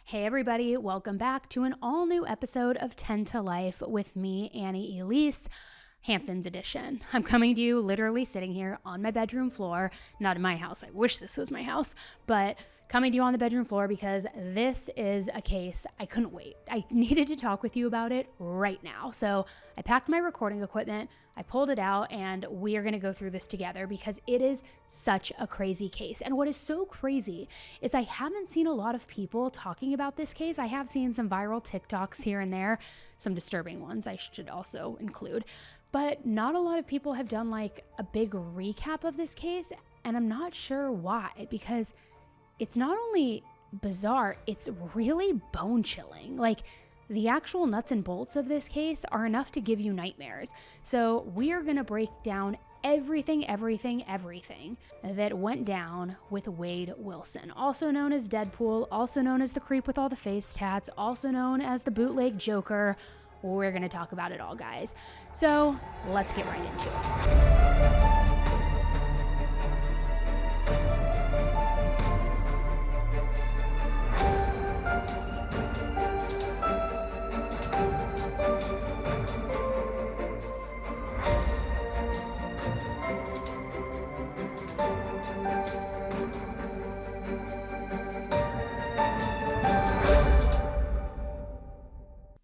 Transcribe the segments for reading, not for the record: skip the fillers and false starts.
Hey everybody, welcome back to an all-new episode of 10 to Life with me, Annie Elise, Hamptons edition. I'm coming to you literally sitting here on my bedroom floor, not in my house, I wish this was my house, but coming to you on the bedroom floor because this is a case I couldn't wait. I needed to talk with you about it right now. So I packed my recording equipment, I pulled it out, and we are going to go through this together because it is such a crazy case. And what is so crazy is I haven't seen a lot of people talking about this case. I have seen some viral TikToks here and there, some disturbing ones I should also include, but not a lot of people have done like a big recap of this case. And I'm not sure why, because it's not only bizarre, it's really bone-chilling. Like, the actual nuts and bolts of this case are enough to give you nightmares. So we are gonna break down everything that went down with Wade Wilson, also known as Deadpool, also known as the creep with all the face tats, also known as the bootleg Joker. We're gonna talk about it all, guys. So let's get right into it.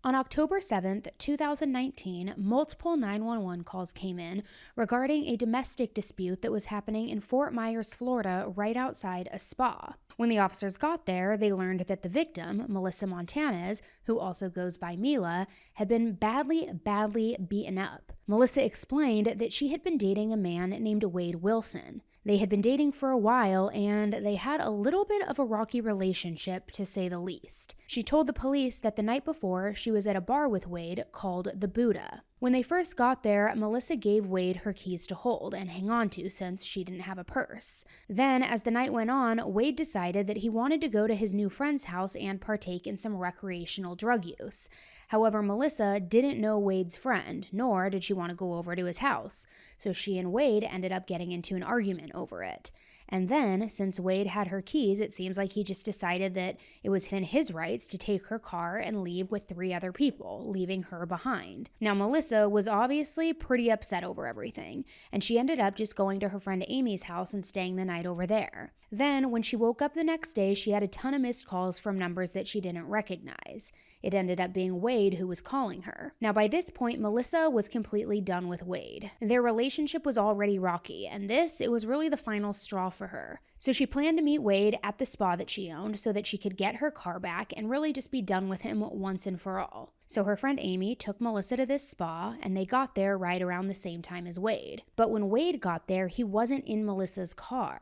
On October 7th, 2019, multiple 911 calls came in regarding a domestic dispute that was happening in Fort Myers, Florida, right outside a spa. When the officers got there, they learned that the victim, Melissa Montanez, who also goes by Mila, had been badly beaten up. Melissa explained that she had been dating a man named Wade Wilson. They had been dating for a while, and they had a little bit of a rocky relationship, to say the least. She told the police that the night before, she was at a bar with Wade called the Buddha. When they first got there, Melissa gave Wade her keys to hold and hang on to since she didn't have a purse. Then, as the night went on, Wade decided that he wanted to go to his new friend's house and partake in some recreational drug use. However, Melissa didn't know Wade's friend, nor did she want to go over to his house, so she and Wade ended up getting into an argument over it. And then, since Wade had her keys, it seems like he just decided that it was in his rights to take her car and leave with 3 other people, leaving her behind. Now, Melissa was obviously pretty upset over everything, and she ended up just going to her friend Amy's house and staying the night over there. Then, when she woke up the next day, she had a ton of missed calls from numbers that she didn't recognize. It ended up being Wade who was calling her. Now, by this point, Melissa was completely done with Wade. Their relationship was already rocky, and it was really the final straw for her. So she planned to meet Wade at the spa that she owned so that she could get her car back and really just be done with him once and for all. So her friend Amy took Melissa to this spa, and they got there right around the same time as Wade. But when Wade got there, he wasn't in Melissa's car.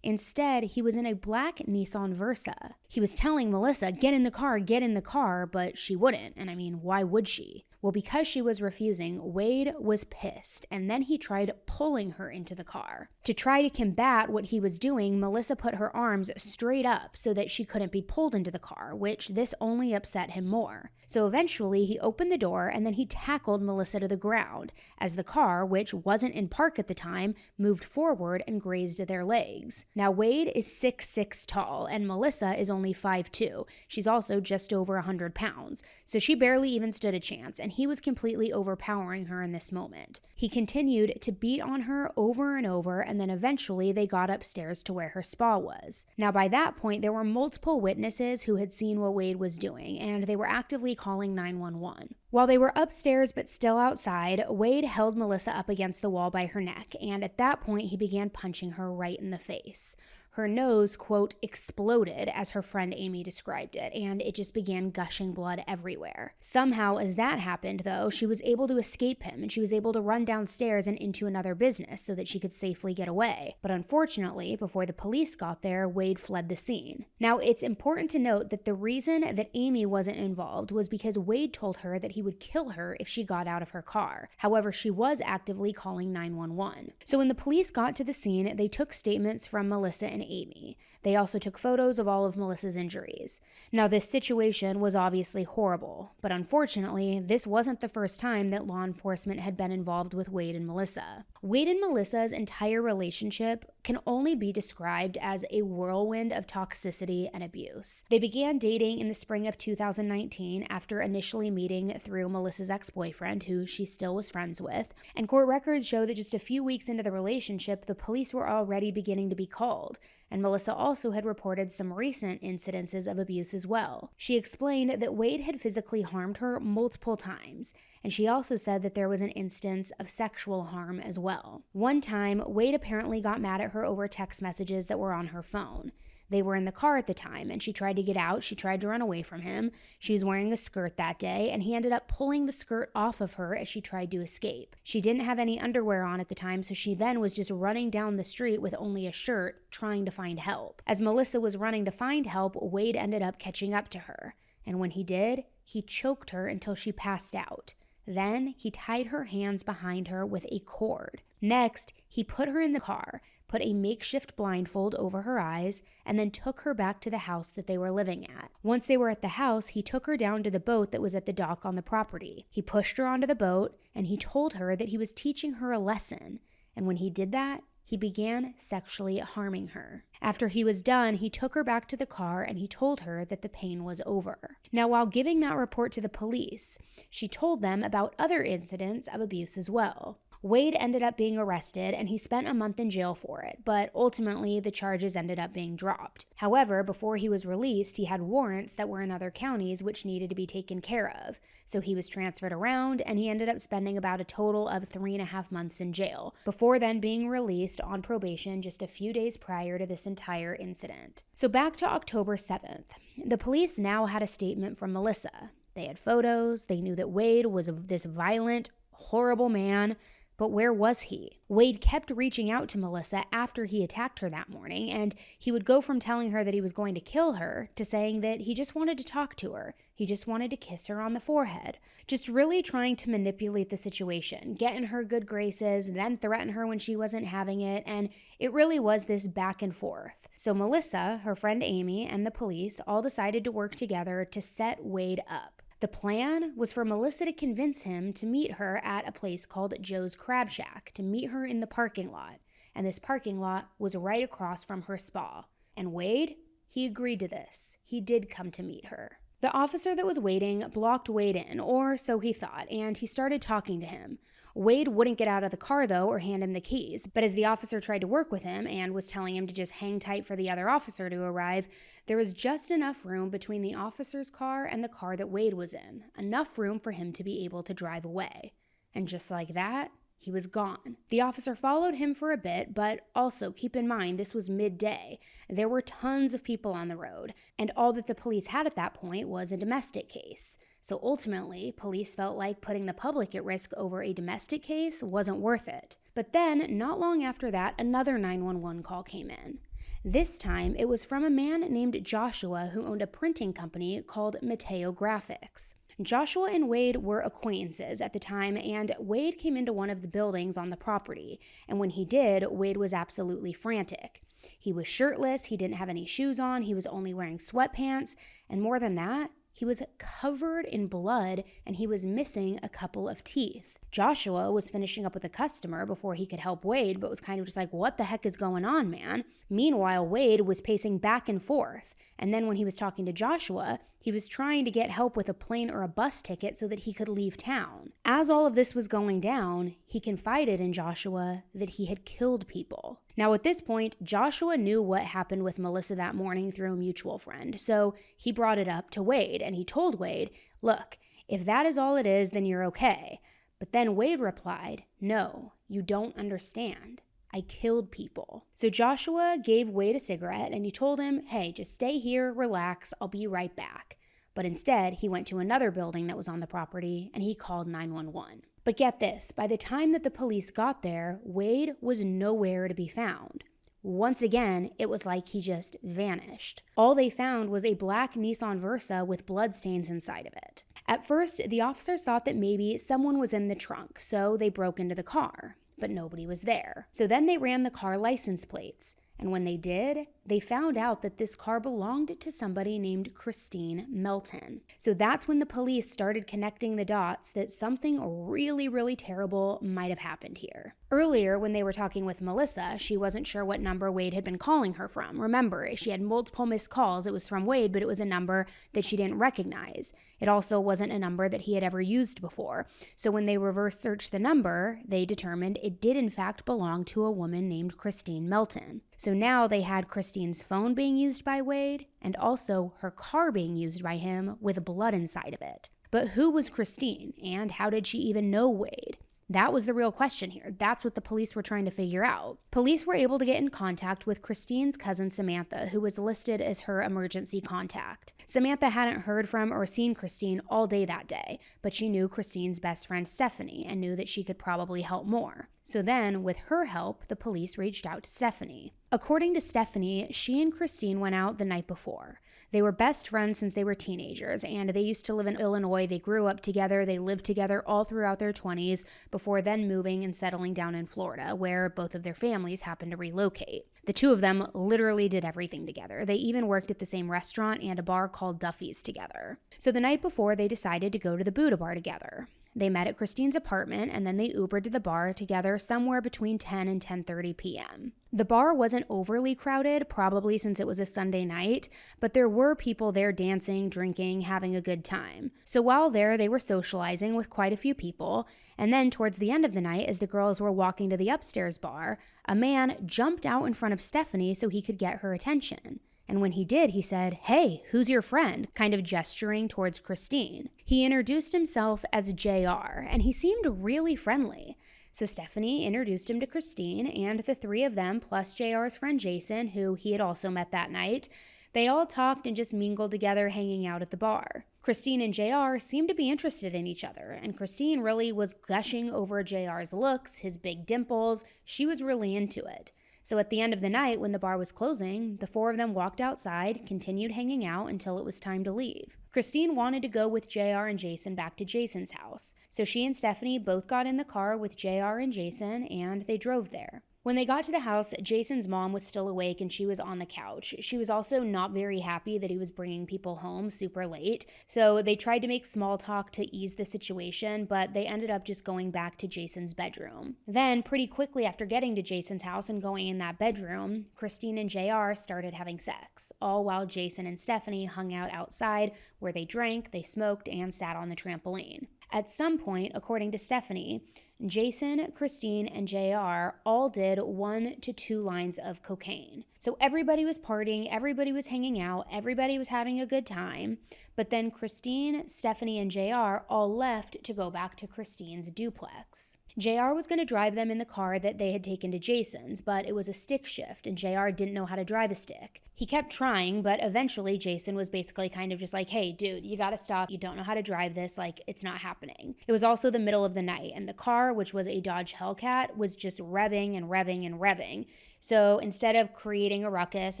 Instead, he was in a black Nissan Versa. He was telling Melissa, get in the car, but she wouldn't. And I mean, why would she? Well, because she was refusing, Wade was pissed, and then he tried pulling her into the car. To try to combat what he was doing, Melissa put her arms straight up so that she couldn't be pulled into the car, which this only upset him more. So eventually, he opened the door, and then he tackled Melissa to the ground, as the car, which wasn't in park at the time, moved forward and grazed their legs. Now, Wade is 6'6" tall, and Melissa is only 5'2". She's also just over 100 pounds, so she barely even stood a chance, and he was completely overpowering her in this moment. He continued to beat on her over and over, and then eventually they got upstairs to where her spa was. Now, by that point, there were multiple witnesses who had seen what Wade was doing, and they were actively calling 911. While they were upstairs but still outside, Wade held Melissa up against the wall by her neck, and at that point, he began punching her right in the face. Her nose, quote, exploded, as her friend Amy described it, and it just began gushing blood everywhere. Somehow, as that happened, though, she was able to escape him, and she was able to run downstairs and into another business so that she could safely get away. But unfortunately, before the police got there, Wade fled the scene. Now, it's important to note that the reason that Amy wasn't involved was because Wade told her that he would kill her if she got out of her car. However, she was actively calling 911. So when the police got to the scene, they took statements from Melissa and Amy. They also took photos of all of Melissa's injuries. Now, this situation was obviously horrible, but unfortunately, this wasn't the first time that law enforcement had been involved with Wade and Melissa. Wade and Melissa's entire relationship can only be described as a whirlwind of toxicity and abuse. They began dating in the spring of 2019 after initially meeting through Melissa's ex-boyfriend, who she still was friends with, and court records show that just a few weeks into the relationship, the police were already beginning to be called. And Melissa also had reported some recent incidences of abuse as well. She explained that Wade had physically harmed her multiple times, and she also said that there was an instance of sexual harm as well. One time, Wade apparently got mad at her over text messages that were on her phone. They were in the car at the time, and she tried to get out. She tried to run away from him. She was wearing a skirt that day, and he ended up pulling the skirt off of her as she tried to escape. She didn't have any underwear on at the time, so she then was just running down the street with only a shirt, trying to find help. As Melissa was running to find help, Wade ended up catching up to her. And when he did, he choked her until she passed out. Then he tied her hands behind her with a cord. Next, he put her in the car, put a makeshift blindfold over her eyes, and then took her back to the house that they were living at. Once they were at the house, he took her down to the boat that was at the dock on the property. He pushed her onto the boat, and he told her that he was teaching her a lesson. And when he did that, he began sexually harming her. After he was done, he took her back to the car and he told her that the pain was over. Now, while giving that report to the police, she told them about other incidents of abuse as well. Wade ended up being arrested and he spent a month in jail for it, but ultimately the charges ended up being dropped. However, before he was released, he had warrants that were in other counties which needed to be taken care of. So he was transferred around and he ended up spending about a total of 3.5 months in jail, before then being released on probation just a few days prior to this entire incident. So back to October 7th. The police now had a statement from Melissa. They had photos, they knew that Wade was this violent, horrible man. But where was he? Wade kept reaching out to Melissa after he attacked her that morning, and he would go from telling her that he was going to kill her to saying that he just wanted to talk to her. He just wanted to kiss her on the forehead. Just really trying to manipulate the situation, get in her good graces, then threaten her when she wasn't having it, and it really was this back and forth. So Melissa, her friend Amy, and the police all decided to work together to set Wade up. The plan was for Melissa to convince him to meet her at a place called Joe's Crab Shack, to meet her in the parking lot. And this parking lot was right across from her spa. And Wade, he agreed to this. He did come to meet her. The officer that was waiting blocked Wade in, or so he thought, and he started talking to him. Wade wouldn't get out of the car, though, or hand him the keys. But as the officer tried to work with him and was telling him to just hang tight for the other officer to arrive, there was just enough room between the officer's car and the car that Wade was in. Enough room for him to be able to drive away. And just like that, he was gone. The officer followed him for a bit, but also keep in mind this was midday. There were tons of people on the road, and all that the police had at that point was a domestic case. So ultimately, police felt like putting the public at risk over a domestic case wasn't worth it. But then, not long after that, another 911 call came in. This time, it was from a man named Joshua who owned a printing company called Mateo Graphics. Joshua and Wade were acquaintances at the time, and Wade came into one of the buildings on the property. And when he did, Wade was absolutely frantic. He was shirtless, he didn't have any shoes on, he was only wearing sweatpants, and more than that, he was covered in blood and he was missing a couple of teeth. Joshua was finishing up with a customer before he could help Wade, but was kind of just like, what the heck is going on, man? Meanwhile, Wade was pacing back and forth. And then when he was talking to Joshua, he was trying to get help with a plane or a bus ticket so that he could leave town. As all of this was going down, he confided in Joshua that he had killed people. Now at this point, Joshua knew what happened with Melissa that morning through a mutual friend, so he brought it up to Wade, and he told Wade, look, if that is all it is, then you're okay. But then Wade replied, no, you don't understand. I killed people. So Joshua gave Wade a cigarette and he told him, hey, just stay here, relax, I'll be right back. But instead, he went to another building that was on the property and he called 911. But get this, by the time that the police got there, Wade was nowhere to be found. Once again, it was like he just vanished. All they found was a black Nissan Versa with bloodstains inside of it. At first, the officers thought that maybe someone was in the trunk, so they broke into the car. But nobody was there. So then they ran the car license plates. And when they did, they found out that this car belonged to somebody named Christine Melton. So that's when the police started connecting the dots that something really, really terrible might have happened here. Earlier, when they were talking with Melissa, she wasn't sure what number Wade had been calling her from. Remember, she had multiple missed calls. It was from Wade, but it was a number that she didn't recognize. It also wasn't a number that he had ever used before. So when they reverse searched the number, they determined it did in fact belong to a woman named Christine Melton. So now they had Christine's phone being used by Wade and also her car being used by him with blood inside of it. But who was Christine, and how did she even know Wade? That was the real question here. That's what the police were trying to figure out. Police were able to get in contact with Christine's cousin Samantha, who was listed as her emergency contact. Samantha hadn't heard from or seen Christine all day that day, but she knew Christine's best friend Stephanie and knew that she could probably help more. So then, with her help, the police reached out to Stephanie. According to Stephanie, she and Christine went out the night before. They were best friends since they were teenagers, and they used to live in Illinois. They grew up together. They lived together all throughout their 20s before then moving and settling down in Florida, where both of their families happened to relocate. The two of them literally did everything together. They even worked at the same restaurant and a bar called Duffy's together. So the night before, they decided to go to the Buddha Bar together. They met at Christine's apartment, and then they Ubered to the bar together somewhere between 10 and 10:30 p.m. The bar wasn't overly crowded, probably since it was a Sunday night, but there were people there dancing, drinking, having a good time. So while there, they were socializing with quite a few people, and then towards the end of the night, as the girls were walking to the upstairs bar, a man jumped out in front of Stephanie so he could get her attention. And when he did, he said, "Hey, who's your friend?" kind of gesturing towards Christine. He introduced himself as JR, and he seemed really friendly. So Stephanie introduced him to Christine, and the three of them, plus JR's friend Jason, who he had also met that night, they all talked and just mingled together, hanging out at the bar. Christine and JR seemed to be interested in each other, and Christine really was gushing over JR's looks, his big dimples. She was really into it. So at the end of the night, when the bar was closing, the four of them walked outside, continued hanging out until it was time to leave. Christine wanted to go with JR and Jason back to Jason's house. So she and Stephanie both got in the car with JR and Jason, and they drove there. When they got to the house, Jason's mom was still awake and she was on the couch. She was also not very happy that he was bringing people home super late, so they tried to make small talk to ease the situation, but they ended up just going back to Jason's bedroom. Then, pretty quickly after getting to Jason's house and going in that bedroom, Christine and JR started having sex, all while Jason and Stephanie hung out outside where they drank, they smoked, and sat on the trampoline. At some point, according to Stephanie, Jason, Christine, and JR all did 1 to 2 lines of cocaine. So everybody was partying, everybody was hanging out, everybody was having a good time. But then Christine, Stephanie, and JR all left to go back to Christine's duplex. JR was going to drive them in the car that they had taken to Jason's, but it was a stick shift, and JR didn't know how to drive a stick. He kept trying, but eventually Jason was basically kind of just like, "Hey, dude, you gotta stop. You don't know how to drive this. Like, it's not happening." It was also the middle of the night, and the car, which was a Dodge Hellcat, was just revving and revving and revving. So instead of creating a ruckus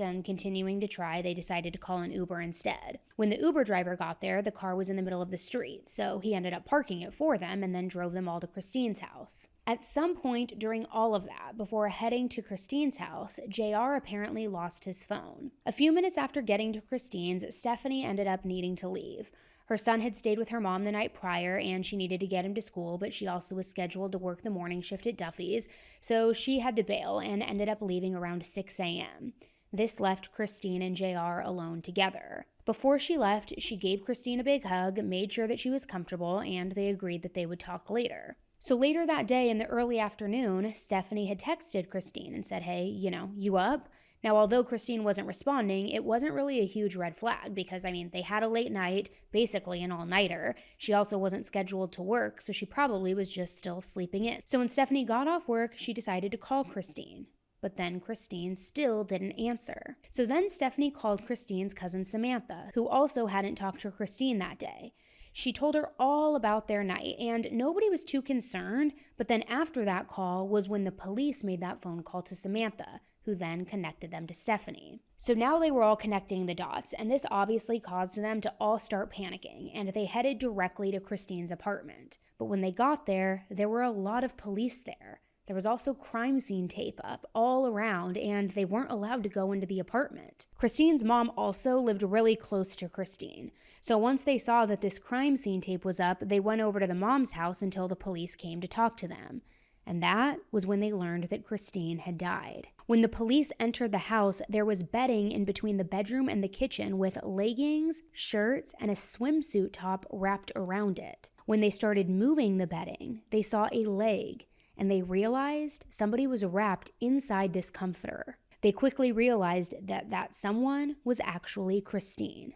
and continuing to try, they decided to call an Uber instead. When the Uber driver got there, the car was in the middle of the street, so he ended up parking it for them and then drove them all to Christine's house. At some point during all of that, before heading to Christine's house, JR apparently lost his phone. A few minutes after getting to Christine's, Stephanie ended up needing to leave. Her son had stayed with her mom the night prior, and she needed to get him to school, but she also was scheduled to work the morning shift at Duffy's, so she had to bail and ended up leaving around 6 a.m. This left Christine and JR alone together. Before she left, she gave Christine a big hug, made sure that she was comfortable, and they agreed that they would talk later. So later that day in the early afternoon, Stephanie had texted Christine and said, "Hey, you up?" Now, although Christine wasn't responding, it wasn't really a huge red flag because, they had a late night, basically an all-nighter. She also wasn't scheduled to work, so she probably was just still sleeping in. So when Stephanie got off work, she decided to call Christine. But then Christine still didn't answer. So then Stephanie called Christine's cousin Samantha, who also hadn't talked to Christine that day. She told her all about their night, and nobody was too concerned, but then after that call was when the police made that phone call to Samantha, who then connected them to Stephanie. So now they were all connecting the dots, and this obviously caused them to all start panicking, and they headed directly to Christine's apartment. But when they got there, there were a lot of police there. There was also crime scene tape up all around, and they weren't allowed to go into the apartment. Christine's mom also lived really close to Christine. So once they saw that this crime scene tape was up, they went over to the mom's house until the police came to talk to them. And that was when they learned that Christine had died. When the police entered the house, there was bedding in between the bedroom and the kitchen with leggings, shirts, and a swimsuit top wrapped around it. When they started moving the bedding, they saw a leg, and they realized somebody was wrapped inside this comforter. They quickly realized that someone was actually Christine,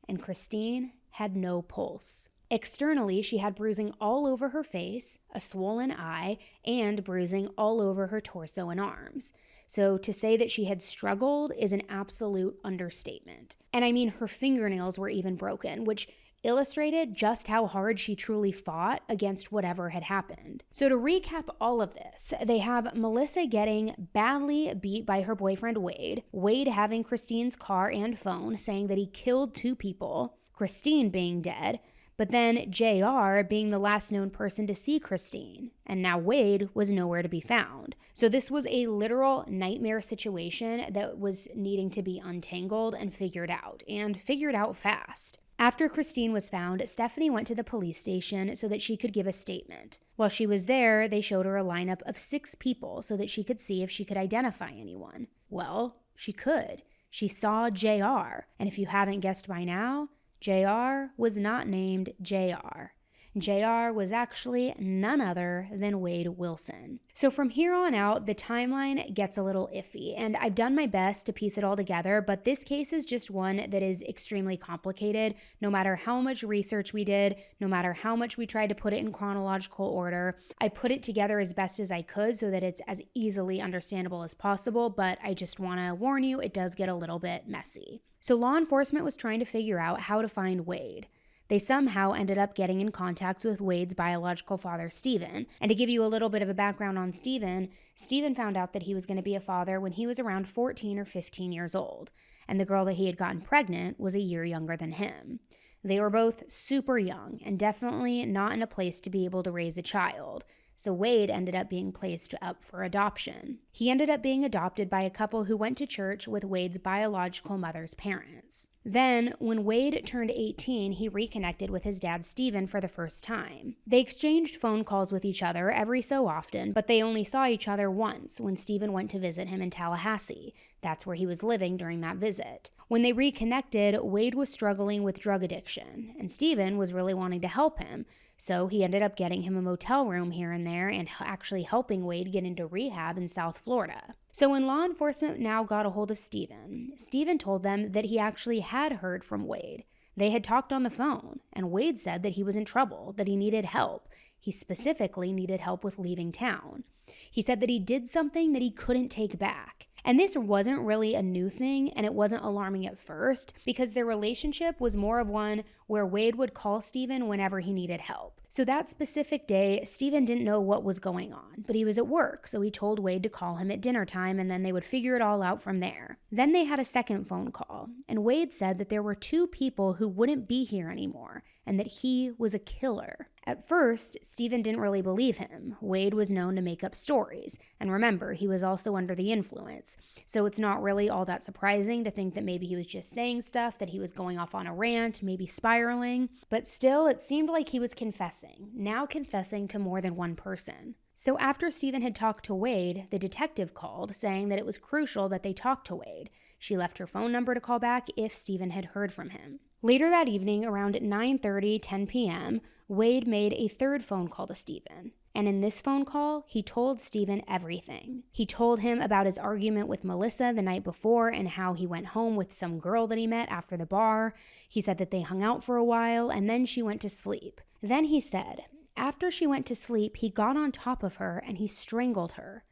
and Christine had no pulse. Externally, she had bruising all over her face, a swollen eye, and bruising all over her torso and arms. So to say that she had struggled is an absolute understatement. And I mean, her fingernails were even broken, which illustrated just how hard she truly fought against whatever had happened. So to recap all of this, they have Melissa getting badly beat by her boyfriend Wade having Christine's car and phone, saying that he killed 2 people, Christine being dead, but then JR being the last known person to see Christine, and now Wade was nowhere to be found. So this was a literal nightmare situation that was needing to be untangled and figured out fast. After Christine was found, Stephanie went to the police station so that she could give a statement. While she was there, they showed her a lineup of 6 people so that she could see if she could identify anyone. Well, she could. She saw JR, and if you haven't guessed by now, JR was not named JR. JR was actually none other than Wade Wilson. So from here on out, the timeline gets a little iffy, and I've done my best to piece it all together, but this case is just one that is extremely complicated. No matter how much research we did, no matter how much we tried to put it in chronological order, I put it together as best as I could so that it's as easily understandable as possible, but I just want to warn you, it does get a little bit messy. So law enforcement was trying to figure out how to find Wade. They somehow ended up getting in contact with Wade's biological father, Stephen. And to give you a little bit of a background on Stephen found out that he was going to be a father when he was around 14 or 15 years old. And the girl that he had gotten pregnant was a year younger than him. They were both super young and definitely not in a place to be able to raise a child. So Wade ended up being placed up for adoption. He ended up being adopted by a couple who went to church with Wade's biological mother's parents. Then, when Wade turned 18, he reconnected with his dad, Stephen, for the first time. They exchanged phone calls with each other every so often, but they only saw each other once when Stephen went to visit him in Tallahassee. That's where he was living during that visit. When they reconnected, Wade was struggling with drug addiction, and Stephen was really wanting to help him. So he ended up getting him a motel room here and there and actually helping Wade get into rehab in South Florida. So when law enforcement now got a hold of Stephen told them that he actually had heard from Wade. They had talked on the phone, and Wade said that he was in trouble, that he needed help. He specifically needed help with leaving town. He said that he did something that he couldn't take back. And this wasn't really a new thing, and it wasn't alarming at first because their relationship was more of one where Wade would call Stephen whenever he needed help. So that specific day, Stephen didn't know what was going on, but he was at work, so he told Wade to call him at dinner time and then they would figure it all out from there. Then they had a second phone call, and Wade said that there were 2 people who wouldn't be here anymore and that he was a killer. At first, Stephen didn't really believe him. Wade was known to make up stories, and remember, he was also under the influence. So it's not really all that surprising to think that maybe he was just saying stuff, that he was going off on a rant, maybe spiraling. But still, it seemed like he was now confessing to more than one person. So after Stephen had talked to Wade, the detective called, saying that it was crucial that they talk to Wade. She left her phone number to call back if Stephen had heard from him. Later that evening, around 9:30, 10 p.m., Wade made a third phone call to Stephen. And in this phone call, he told Stephen everything. He told him about his argument with Melissa the night before and how he went home with some girl that he met after the bar. He said that they hung out for a while and then she went to sleep. Then he said, after she went to sleep, he got on top of her and he strangled her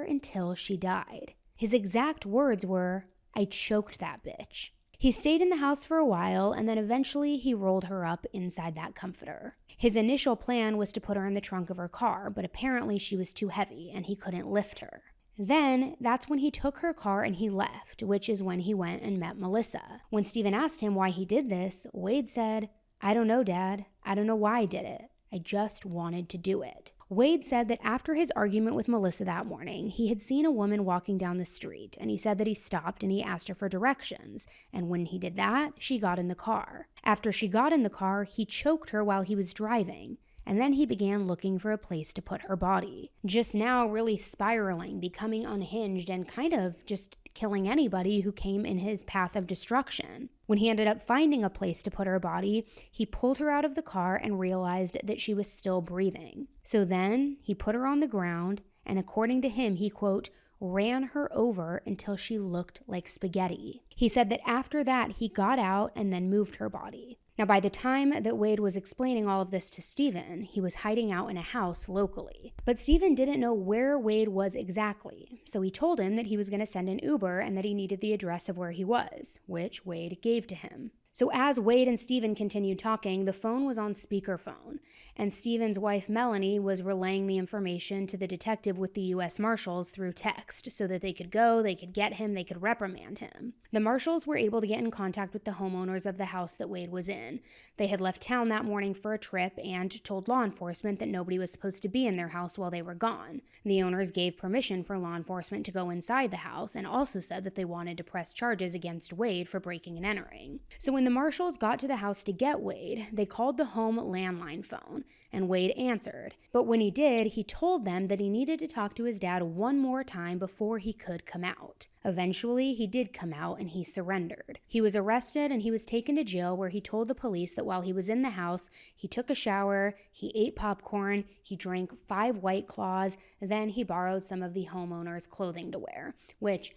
until she died. His exact words were, "I choked that bitch." He stayed in the house for a while, and then eventually he rolled her up inside that comforter. His initial plan was to put her in the trunk of her car, but apparently she was too heavy and he couldn't lift her. Then, that's when he took her car and he left, which is when he went and met Melissa. When Stephen asked him why he did this, Wade said, "I don't know, Dad. I don't know why I did it. I just wanted to do it." Wade said that after his argument with Melissa that morning, he had seen a woman walking down the street, and he said that he stopped and he asked her for directions, and when he did that, she got in the car. After she got in the car, he choked her while he was driving, and then he began looking for a place to put her body. Just now really spiraling, becoming unhinged, and kind of just killing anybody who came in his path of destruction. When he ended up finding a place to put her body, he pulled her out of the car and realized that she was still breathing. So then he put her on the ground, and according to him, he, quote, ran her over until she looked like spaghetti. He said that after that, he got out and then moved her body. Now, by the time that Wade was explaining all of this to Stephen, he was hiding out in a house locally. But Stephen didn't know where Wade was exactly, so he told him that he was going to send an Uber and that he needed the address of where he was, which Wade gave to him. So as Wade and Stephen continued talking, the phone was on speakerphone, and Stephen's wife Melanie was relaying the information to the detective with the U.S. Marshals through text so that they could go, they could get him, they could reprimand him. The Marshals were able to get in contact with the homeowners of the house that Wade was in. They had left town that morning for a trip and told law enforcement that nobody was supposed to be in their house while they were gone. The owners gave permission for law enforcement to go inside the house and also said that they wanted to press charges against Wade for breaking and entering. So when the Marshals got to the house to get Wade, they called the home landline phone, and Wade answered. But when he did, he told them that he needed to talk to his dad one more time before he could come out. Eventually, he did come out and he surrendered. He was arrested and he was taken to jail, where he told the police that while he was in the house, he took a shower, he ate popcorn, he drank 5 White Claws, then he borrowed some of the homeowner's clothing to wear, which,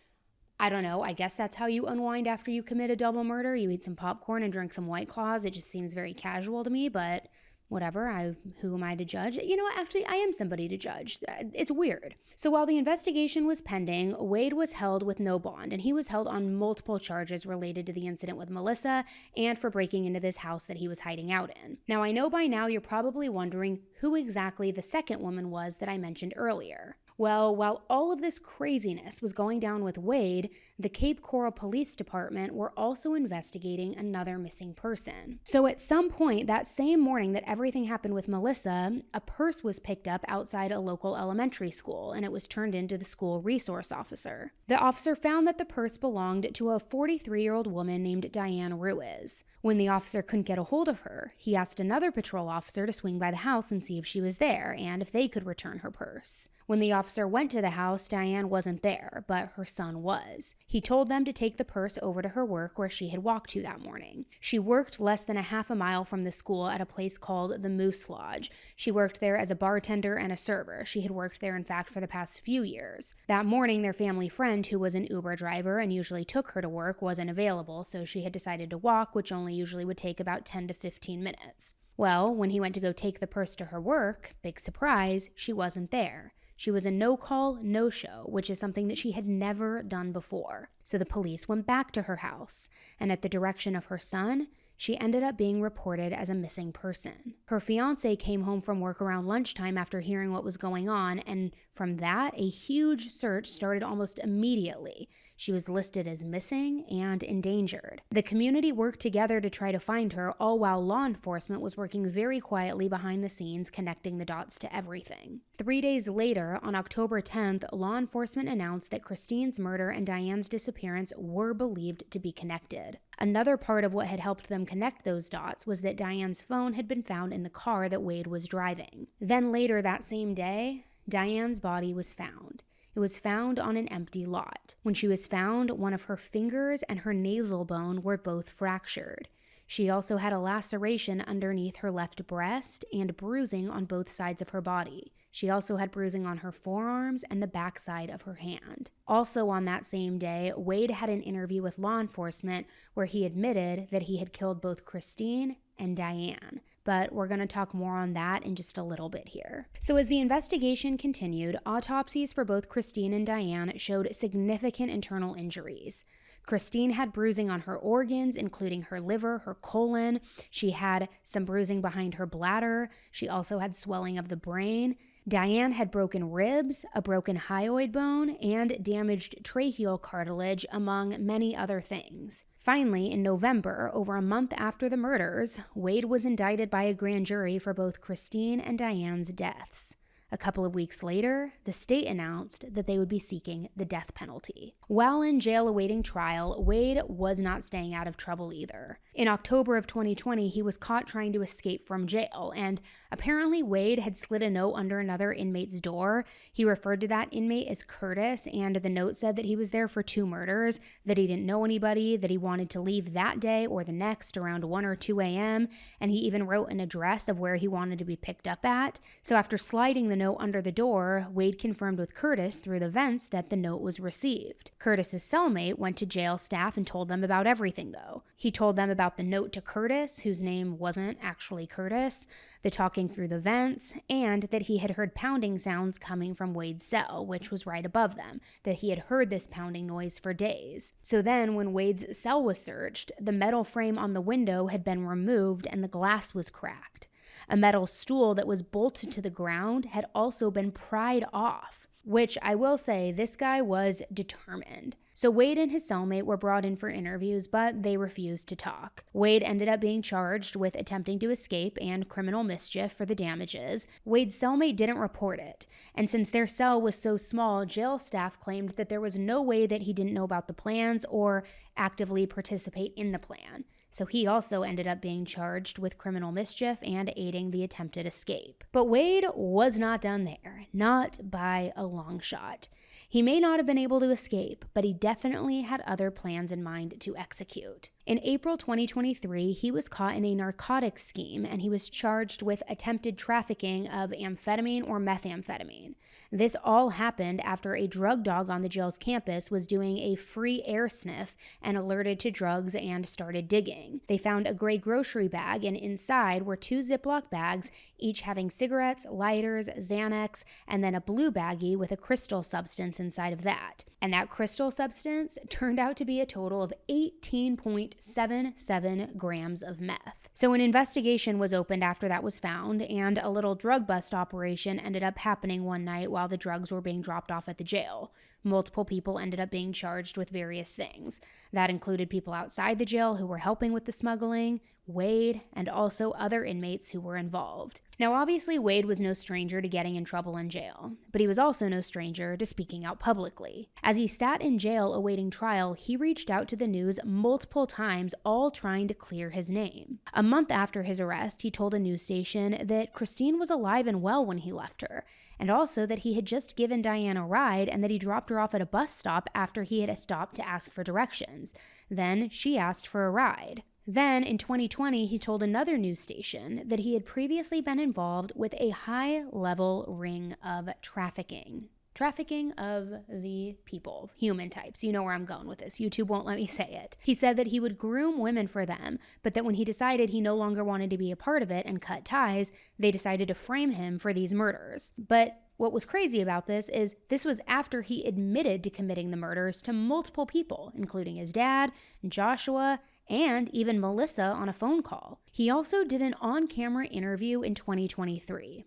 I don't know, I guess that's how you unwind after you commit a double murder. You eat some popcorn and drink some White Claws. It just seems very casual to me, but whatever, who am I to judge? You know what, actually, I am somebody to judge. It's weird. So while the investigation was pending, Wade was held with no bond, and he was held on multiple charges related to the incident with Melissa and for breaking into this house that he was hiding out in. Now, I know by now you're probably wondering who exactly the second woman was that I mentioned earlier. Well, while all of this craziness was going down with Wade, the Cape Coral Police Department were also investigating another missing person. So at some point that same morning that everything happened with Melissa, a purse was picked up outside a local elementary school, and it was turned in to the school resource officer. The officer found that the purse belonged to a 43-year-old woman named Diane Ruiz. When the officer couldn't get a hold of her, he asked another patrol officer to swing by the house and see if she was there and if they could return her purse. When the officer went to the house, Diane wasn't there, but her son was. He told them to take the purse over to her work where she had walked to that morning. She worked less than a half a mile from the school at a place called the Moose Lodge. She worked there as a bartender and a server. She had worked there, in fact, for the past few years. That morning, their family friend, who was an Uber driver and usually took her to work, wasn't available, so she had decided to walk, which only usually would take about 10 to 15 minutes. Well, when he went to go take the purse to her work, big surprise, she wasn't there. She was a no-call, no-show, which is something that she had never done before. So the police went back to her house, and at the direction of her son, she ended up being reported as a missing person. Her fiancé came home from work around lunchtime after hearing what was going on, and from that, a huge search started almost immediately. She was listed as missing and endangered. The community worked together to try to find her, all while law enforcement was working very quietly behind the scenes, connecting the dots to everything. 3 days later, on October 10th, law enforcement announced that Christine's murder and Diane's disappearance were believed to be connected. Another part of what had helped them connect those dots was that Diane's phone had been found in the car that Wade was driving. Then later that same day, Diane's body was found. It was found on an empty lot. When she was found, one of her fingers and her nasal bone were both fractured. She also had a laceration underneath her left breast and bruising on both sides of her body. She also had bruising on her forearms and the backside of her hand. Also on that same day, Wade had an interview with law enforcement where he admitted that he had killed both Christine and Diane. But we're going to talk more on that in just a little bit here. So as the investigation continued, autopsies for both Christine and Diane showed significant internal injuries. Christine had bruising on her organs, including her liver, her colon. She had some bruising behind her bladder. She also had swelling of the brain. Diane had broken ribs, a broken hyoid bone, and damaged tracheal cartilage, among many other things. Finally, in November, over a month after the murders, Wade was indicted by a grand jury for both Christine and Diane's deaths. A couple of weeks later, the state announced that they would be seeking the death penalty. While in jail awaiting trial, Wade was not staying out of trouble either. In October of 2020, he was caught trying to escape from jail, and apparently Wade had slid a note under another inmate's door. He referred to that inmate as Curtis, and the note said that he was there for 2 murders, that he didn't know anybody, that he wanted to leave that day or the next around 1 or 2 a.m., and he even wrote an address of where he wanted to be picked up at. So after sliding the note under the door, Wade confirmed with Curtis through the vents that the note was received. Curtis's cellmate went to jail staff and told them about everything, though. He told them about the note to Curtis, whose name wasn't actually Curtis, the talking through the vents, and that he had heard pounding sounds coming from Wade's cell, which was right above them, that he had heard this pounding noise for days. So then, when Wade's cell was searched, the metal frame on the window had been removed and the glass was cracked. A metal stool that was bolted to the ground had also been pried off, which I will say, this guy was determined. So Wade and his cellmate were brought in for interviews, but they refused to talk. Wade ended up being charged with attempting to escape and criminal mischief for the damages. Wade's cellmate didn't report it, and since their cell was so small, jail staff claimed that there was no way that he didn't know about the plans or actively participate in the plan. So he also ended up being charged with criminal mischief and aiding the attempted escape. But Wade was not done there, not by a long shot. He may not have been able to escape, but he definitely had other plans in mind to execute. In April 2023, he was caught in a narcotics scheme and he was charged with attempted trafficking of amphetamine or methamphetamine. This all happened after a drug dog on the jail's campus was doing a free air sniff and alerted to drugs and started digging. They found a gray grocery bag, and inside were 2 Ziploc bags, each having cigarettes, lighters, Xanax, and then a blue baggie with a crystal substance inside of that. And that crystal substance turned out to be a total of 18.77 grams of meth. So an investigation was opened after that was found, and a little drug bust operation ended up happening one night while the drugs were being dropped off at the jail. Multiple people ended up being charged with various things. That included people outside the jail who were helping with the smuggling, Wade, and also other inmates who were involved. Now, obviously, Wade was no stranger to getting in trouble in jail, but he was also no stranger to speaking out publicly. As he sat in jail awaiting trial, he reached out to the news multiple times, all trying to clear his name. A month after his arrest, he told a news station that Christine was alive and well when he left her, and also that he had just given Diane a ride and that he dropped her off at a bus stop after he had stopped to ask for directions. Then she asked for a ride. Then, in 2020, he told another news station that he had previously been involved with a high-level ring of trafficking. Trafficking of the people, human types. You know where I'm going with this. YouTube won't let me say it. He said that he would groom women for them, but that when he decided he no longer wanted to be a part of it and cut ties, they decided to frame him for these murders. But what was crazy about this is this was after he admitted to committing the murders to multiple people, including his dad, Joshua, and even Melissa on a phone call. He also did an on-camera interview in 2023.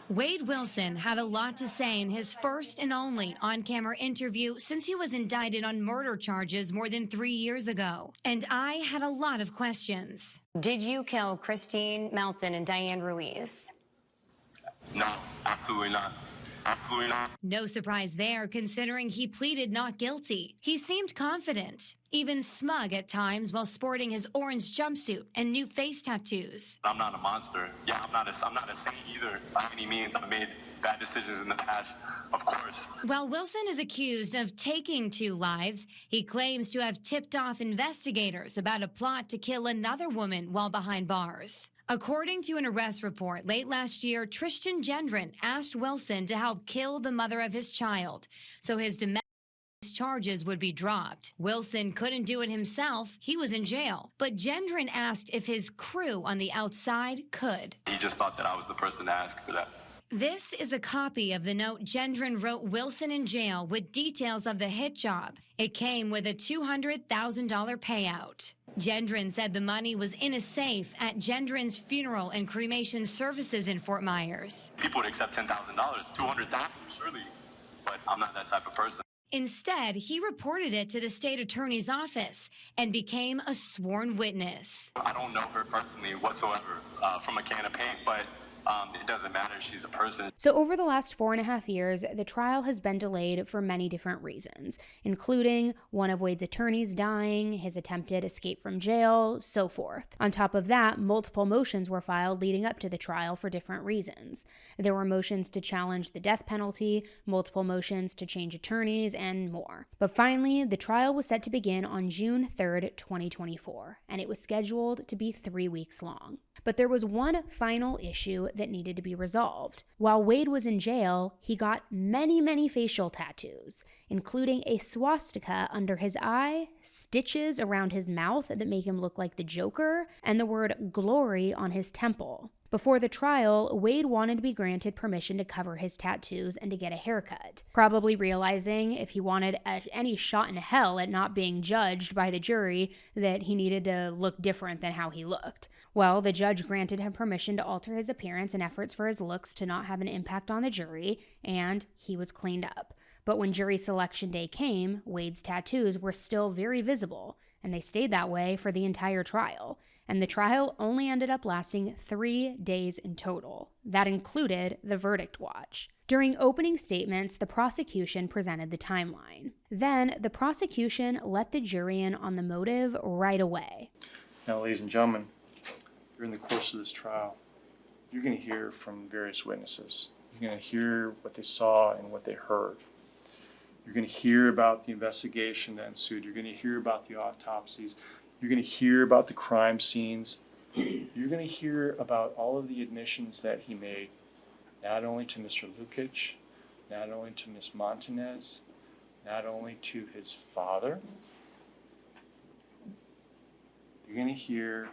Wade Wilson had a lot to say in his first and only on-camera interview since he was indicted on murder charges more than 3 years ago. And I had a lot of questions. Did you kill Christine Melton and Diane Ruiz? No, absolutely not. Absolutely not. No surprise there, considering he pleaded not guilty. He seemed confident, even smug at times while sporting his orange jumpsuit and new face tattoos. I'm not a monster. Yeah, I'm not a saint either by any means. I've made bad decisions in the past, of course. While Wilson is accused of taking 2 lives, he claims to have tipped off investigators about a plot to kill another woman while behind bars. According to an arrest report late last year, Tristan Gendron asked Wilson to help kill the mother of his child, so his domestic charges would be dropped. Wilson couldn't do it himself. He was in jail. But Gendron asked if his crew on the outside could. He just thought that I was the person to ask for that. This is a copy of the note Gendron wrote Wilson in jail with details of the hit job. It came with a $200,000 payout. Gendron said the money was in a safe at Gendron's funeral and cremation services in Fort Myers. People would accept $10,000, $200,000, surely, but I'm not that type of person. Instead, he reported it to the state attorney's office and became a sworn witness. I don't know her personally whatsoever from a can of paint, but It doesn't matter. She's a person. So over the last 4.5 years, the trial has been delayed for many different reasons, including one of Wade's attorneys dying, his attempted escape from jail, so forth. On top of that, multiple motions were filed leading up to the trial for different reasons. There were motions to challenge the death penalty, multiple motions to change attorneys, and more. But finally, the trial was set to begin on June 3rd, 2024, and it was scheduled to be 3 weeks long. But there was one final issue that needed to be resolved. While Wade was in jail, he got many facial tattoos, including a swastika under his eye, stitches around his mouth that make him look like the Joker, and the word glory on his temple. Before the trial, Wade wanted to be granted permission to cover his tattoos and to get a haircut, probably realizing if he wanted any shot in hell at not being judged by the jury that he needed to look different than how he looked. Well, the judge granted him permission to alter his appearance in efforts for his looks to not have an impact on the jury, and he was cleaned up. But when jury selection day came, Wade's tattoos were still very visible, and they stayed that way for the entire trial. And the trial only ended up lasting 3 days in total. That included the verdict watch. During opening statements, the prosecution presented the timeline. Then, the prosecution let the jury in on the motive right away. Now, ladies and gentlemen, during the course of this trial, you're going to hear from various witnesses. You're going to hear what they saw and what they heard. You're going to hear about the investigation that ensued. You're going to hear about the autopsies. You're going to hear about the crime scenes. You're going to hear about all of the admissions that he made, not only to Mr. Lukic, not only to Ms. Montanez, not only to his father. You're going to hear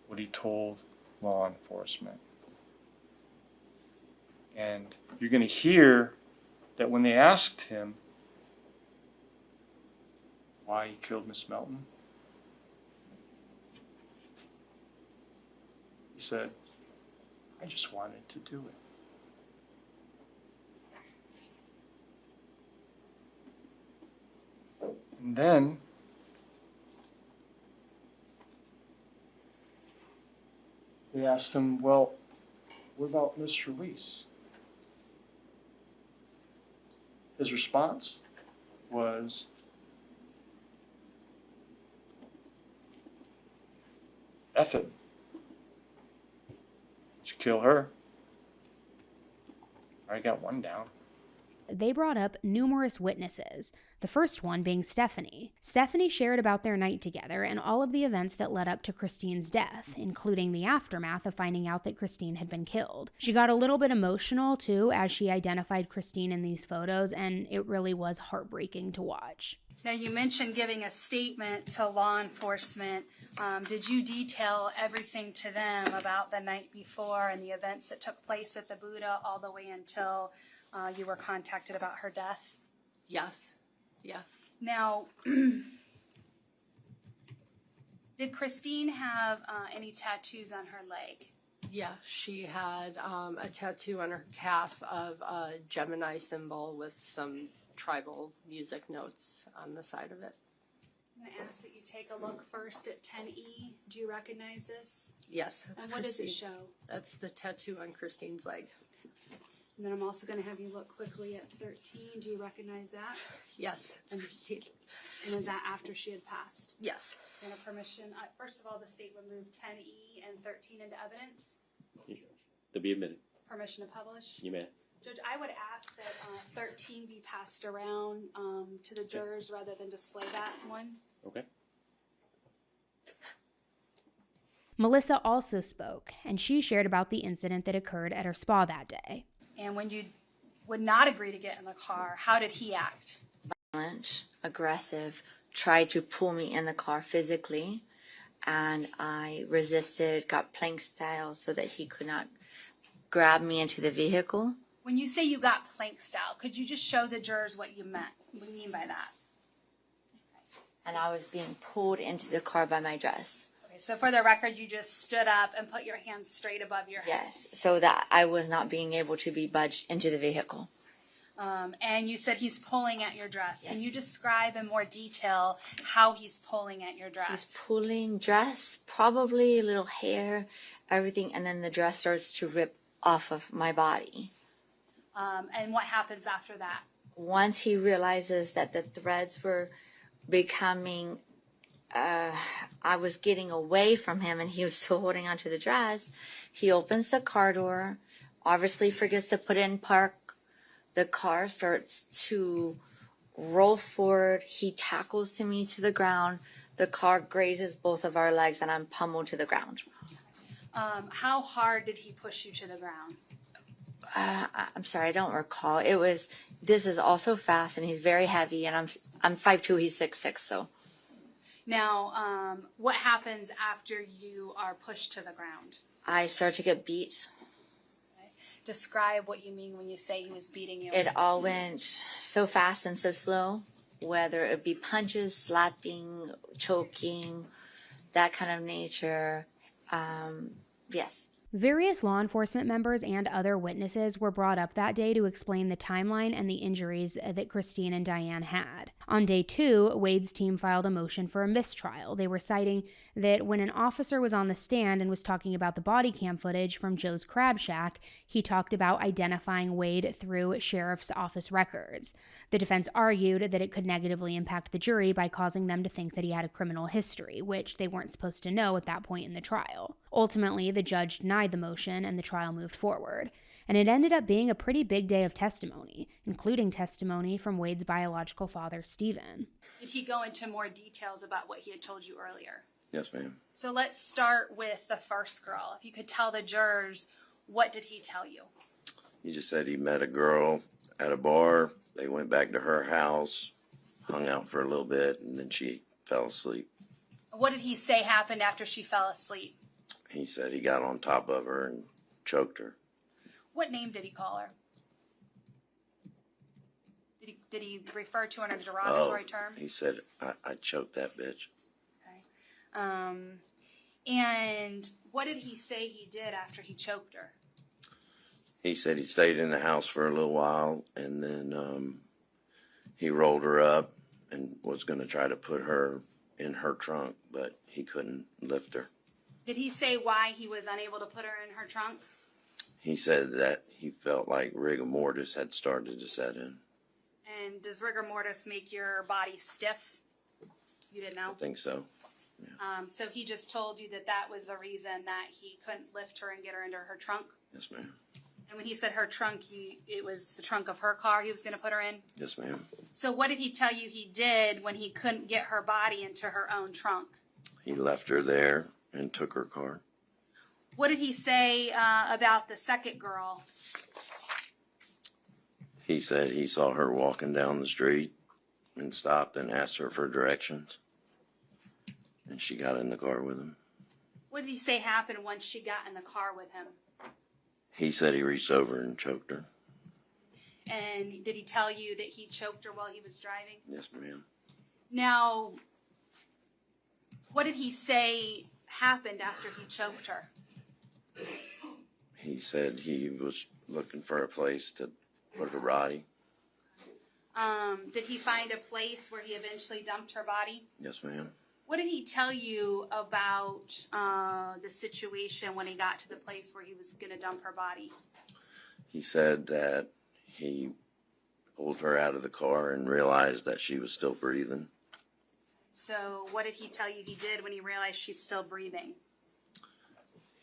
what he told law enforcement. And you're going to hear that when they asked him why he killed Miss Melton, he said, I just wanted to do it. And then they asked him, well, what about Miss Elise? His response was, F it. Did you kill her? I already got one down. They brought up numerous witnesses, the first one being Stephanie. Stephanie shared about their night together and all of the events that led up to Christine's death, including the aftermath of finding out that Christine had been killed. She got a little bit emotional, too, as she identified Christine in these photos, and it really was heartbreaking to watch. Now, you mentioned giving a statement to law enforcement. Did you detail everything to them about the night before and the events that took place at the Buddha all the way until you were contacted about her death? Yes. Yeah. Now, did Christine have any tattoos on her leg? Yeah, she had a tattoo on her calf of a Gemini symbol with some tribal music notes on the side of it. I'm going to ask that you take a look first at 10E. Do you recognize this? Yes. That's and what Christine. does it show? That's the tattoo on Christine's leg. And then I'm also going to have you look quickly at 13. Do you recognize that? Yes, it's Christine. And is that after she had passed? Yes. And a permission. First of all, the state would move 10E and 13 into evidence. They'll be admitted. Permission to publish. You may. Judge, I would ask that 13 be passed around to the jurors rather than display that one. Okay. Melissa also spoke, and she shared about the incident that occurred at her spa that day. And when you would not agree to get in the car, how did he act? Violent, aggressive, tried to pull me in the car physically, and I resisted, got plank style so that he could not grab me into the vehicle. When you say you got plank style, could you just show the jurors what you mean by that? And I was being pulled into the car by my dress. Okay, so for the record, you just stood up and put your hands straight above your head. Yes, so that I was not being able to be budged into the vehicle. And you said he's pulling at your dress. Yes. Can you describe in more detail how he's pulling at your dress? He's pulling dress, probably a little hair, everything, and then the dress starts to rip off of my body. And what happens after that? Once he realizes that the threads were becoming, I was getting away from him and he was still holding onto the dress, he opens the car door, obviously forgets to put it in park. The car starts to roll forward. He tackles to me to the ground. The car grazes both of our legs and I'm pummeled to the ground. How hard did he push you to the ground? I'm sorry, I don't recall. This is also fast and he's very heavy and I'm 5'2", he's 6'6", so. Now, what happens after you are pushed to the ground? I start to get beat. Okay. Describe what you mean when you say he was beating you. It all went so fast and so slow, whether it be punches, slapping, choking, that kind of nature. Yes. Various law enforcement members and other witnesses were brought up that day to explain the timeline and the injuries that Christine and Diane had. On day 2, Wade's team filed a motion for a mistrial. They were citing that when an officer was on the stand and was talking about the body cam footage from Joe's Crab Shack, he talked about identifying Wade through sheriff's office records. The defense argued that it could negatively impact the jury by causing them to think that he had a criminal history, which they weren't supposed to know at that point in the trial. Ultimately, the judge denied the motion and the trial moved forward. And it ended up being a pretty big day of testimony, including testimony from Wade's biological father, Stephen. Did he go into more details about what he had told you earlier? Yes, ma'am. So let's start with the first girl. If you could tell the jurors, what did he tell you? He just said he met a girl at a bar. They went back to her house, hung out for a little bit, and then she fell asleep. What did he say happened after she fell asleep? He said he got on top of her and choked her. What name did he call her? Did he refer to her in a derogatory term? He said, I choked that bitch. Okay. And what did he say he did after he choked her? He said he stayed in the house for a little while, and then he rolled her up and was going to try to put her in her trunk, but he couldn't lift her. Did he say why he was unable to put her in her trunk? He said that he felt like rigor mortis had started to set in. And does rigor mortis make your body stiff? You didn't know? I think so. Yeah. So he just told you that that was the reason that he couldn't lift her and get her into her trunk? Yes, ma'am. And when he said her trunk, it was the trunk of her car he was going to put her in? Yes, ma'am. So what did he tell you he did when he couldn't get her body into her own trunk? He left her there and took her car. What did he say about the second girl? He said he saw her walking down the street and stopped and asked her for directions. And she got in the car with him. What did he say happened once she got in the car with him? He said he reached over and choked her. And did he tell you that he choked her while he was driving? Yes, ma'am. Now, what did he say happened after he choked her? He said he was looking for a place to put her body. Did he find a place where he eventually dumped her body? Yes, ma'am. What did he tell you about the situation when he got to the place where he was going to dump her body? He said that he pulled her out of the car and realized that she was still breathing. So what did he tell you he did when he realized she's still breathing?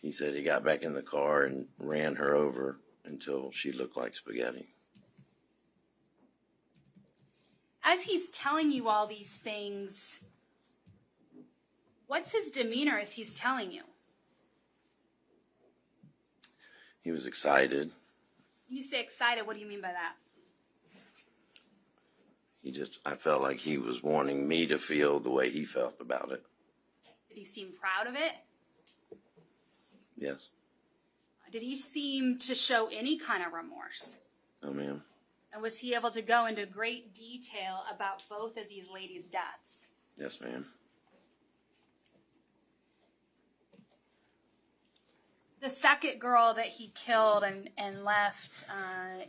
He said he got back in the car and ran her over until she looked like spaghetti. As he's telling you all these things, what's his demeanor as he's telling you? He was excited. You say excited, what do you mean by that? I felt like he was wanting me to feel the way he felt about it. Did he seem proud of it? Yes. Did he seem to show any kind of remorse? No, ma'am. And was he able to go into great detail about both of these ladies' deaths? Yes, ma'am. The second girl that he killed and left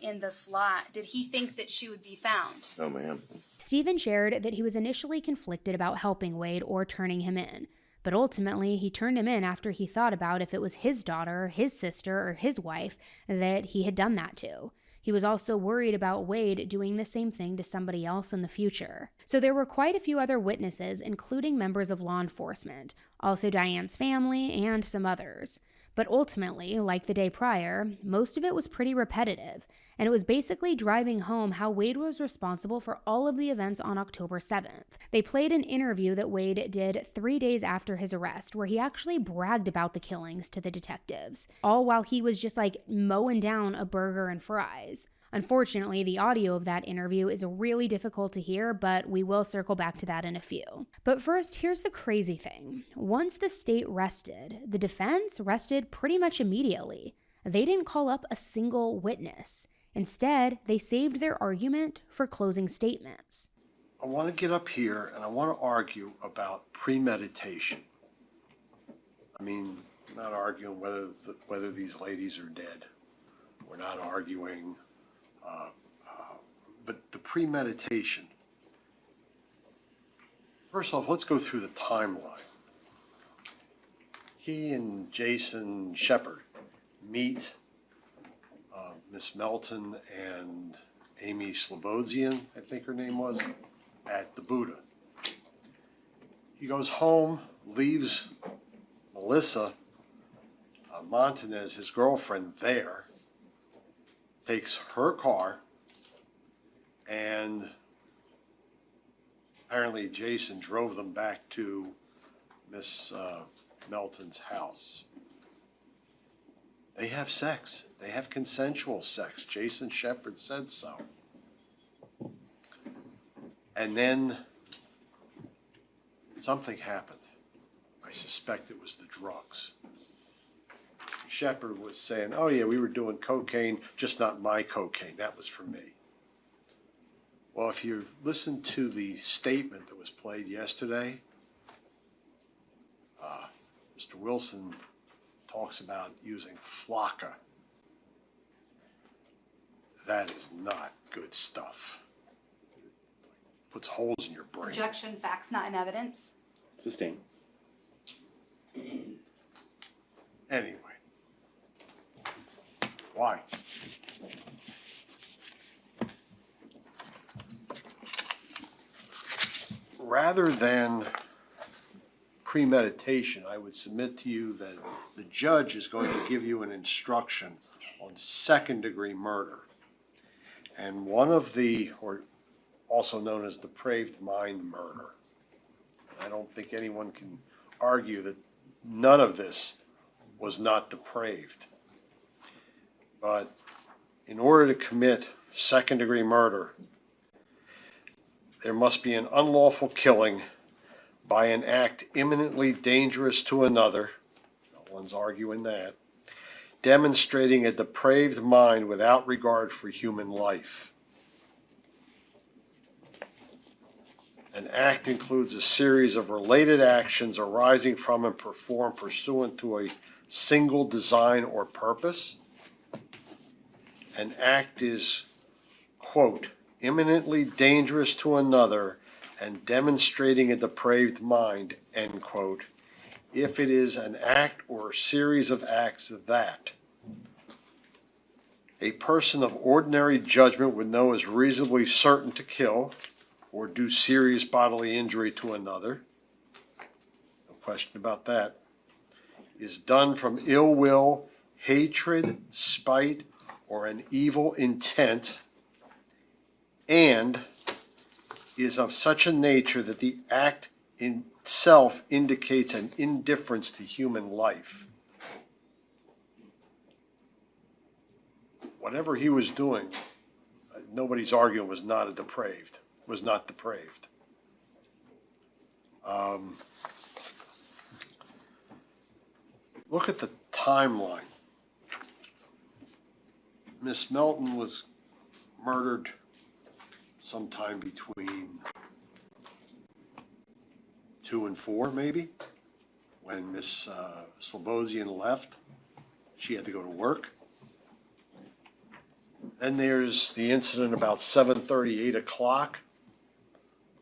in this lot, did he think that she would be found? No, ma'am. Stephen shared that he was initially conflicted about helping Wade or turning him in, But ultimately, he turned him in after he thought about if it was his daughter, his sister, or his wife that he had done that to. He was also worried about Wade doing the same thing to somebody else in the future. So there were quite a few other witnesses, including members of law enforcement, also Diane's family, and some others. But ultimately, like the day prior, most of it was pretty repetitive, and it was basically driving home how Wade was responsible for all of the events on October 7th. They played an interview that Wade did 3 days after his arrest, where he actually bragged about the killings to the detectives, all while he was just like mowing down a burger and fries. Unfortunately, the audio of that interview is really difficult to hear, but we will circle back to that in a few. But first, here's the crazy thing. Once the state rested, the defense rested pretty much immediately. They didn't call up a single witness. Instead, they saved their argument for closing statements. I want to get up here and I want to argue about premeditation. I mean, I'm not arguing whether these ladies are dead. We're not arguing, but the premeditation. First off, let's go through the timeline. He and Jason Shepard meet Miss Melton and Amy Slobodian, I think her name was, at the Buddha. He goes home, leaves Melissa Montanez, his girlfriend, there, takes her car, and apparently Jason drove them back to Miss Melton's house. They have sex. They have consensual sex. Jason Shepard said so. And then something happened. I suspect it was the drugs. Shepard was saying, oh yeah, we were doing cocaine, just not my cocaine. That was for me. Well, if you listen to the statement that was played yesterday, Mr. Wilson talks about using flocka. That is not good stuff. It puts holes in your brain. Objection, facts not in evidence. Sustain. Anyway. Why? Rather than premeditation, I would submit to you that the judge is going to give you an instruction on second-degree murder. And one of the, or also known as depraved mind murder. I don't think anyone can argue that none of this was not depraved. But in order to commit second-degree murder, there must be an unlawful killing by an act imminently dangerous to another, no one's arguing that, demonstrating a depraved mind without regard for human life. An act includes a series of related actions arising from and performed pursuant to a single design or purpose. An act is, quote, imminently dangerous to another and demonstrating a depraved mind, end quote, if it is an act or a series of acts that a person of ordinary judgment would know is reasonably certain to kill or do serious bodily injury to another, no question about that, is done from ill will, hatred, spite, or an evil intent, and is of such a nature that the act itself indicates an indifference to human life. Whatever he was doing, nobody's arguing was not depraved. Look at the timeline. Miss Melton was murdered sometime between 2 and 4, maybe, when Miss Slobodian left. She had to go to work. Then there's the incident about 7:30, 8 o'clock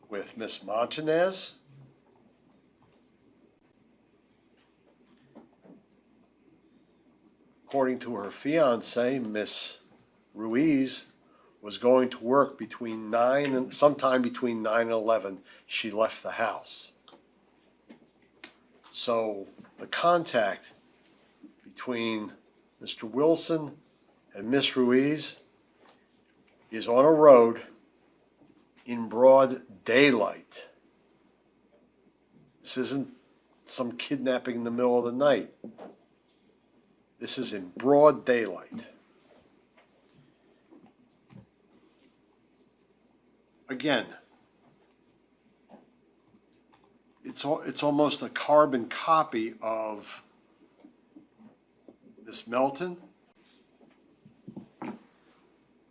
with Miss Montanez. according to her fiance, Miss Ruiz, was going to work sometime between 9 and 11. She left the house. So the contact between Mr. Wilson and Miss Ruiz is on a road in broad daylight. This isn't some kidnapping in the middle of the night. This is in broad daylight. Again, it's almost a carbon copy of Miss Melton.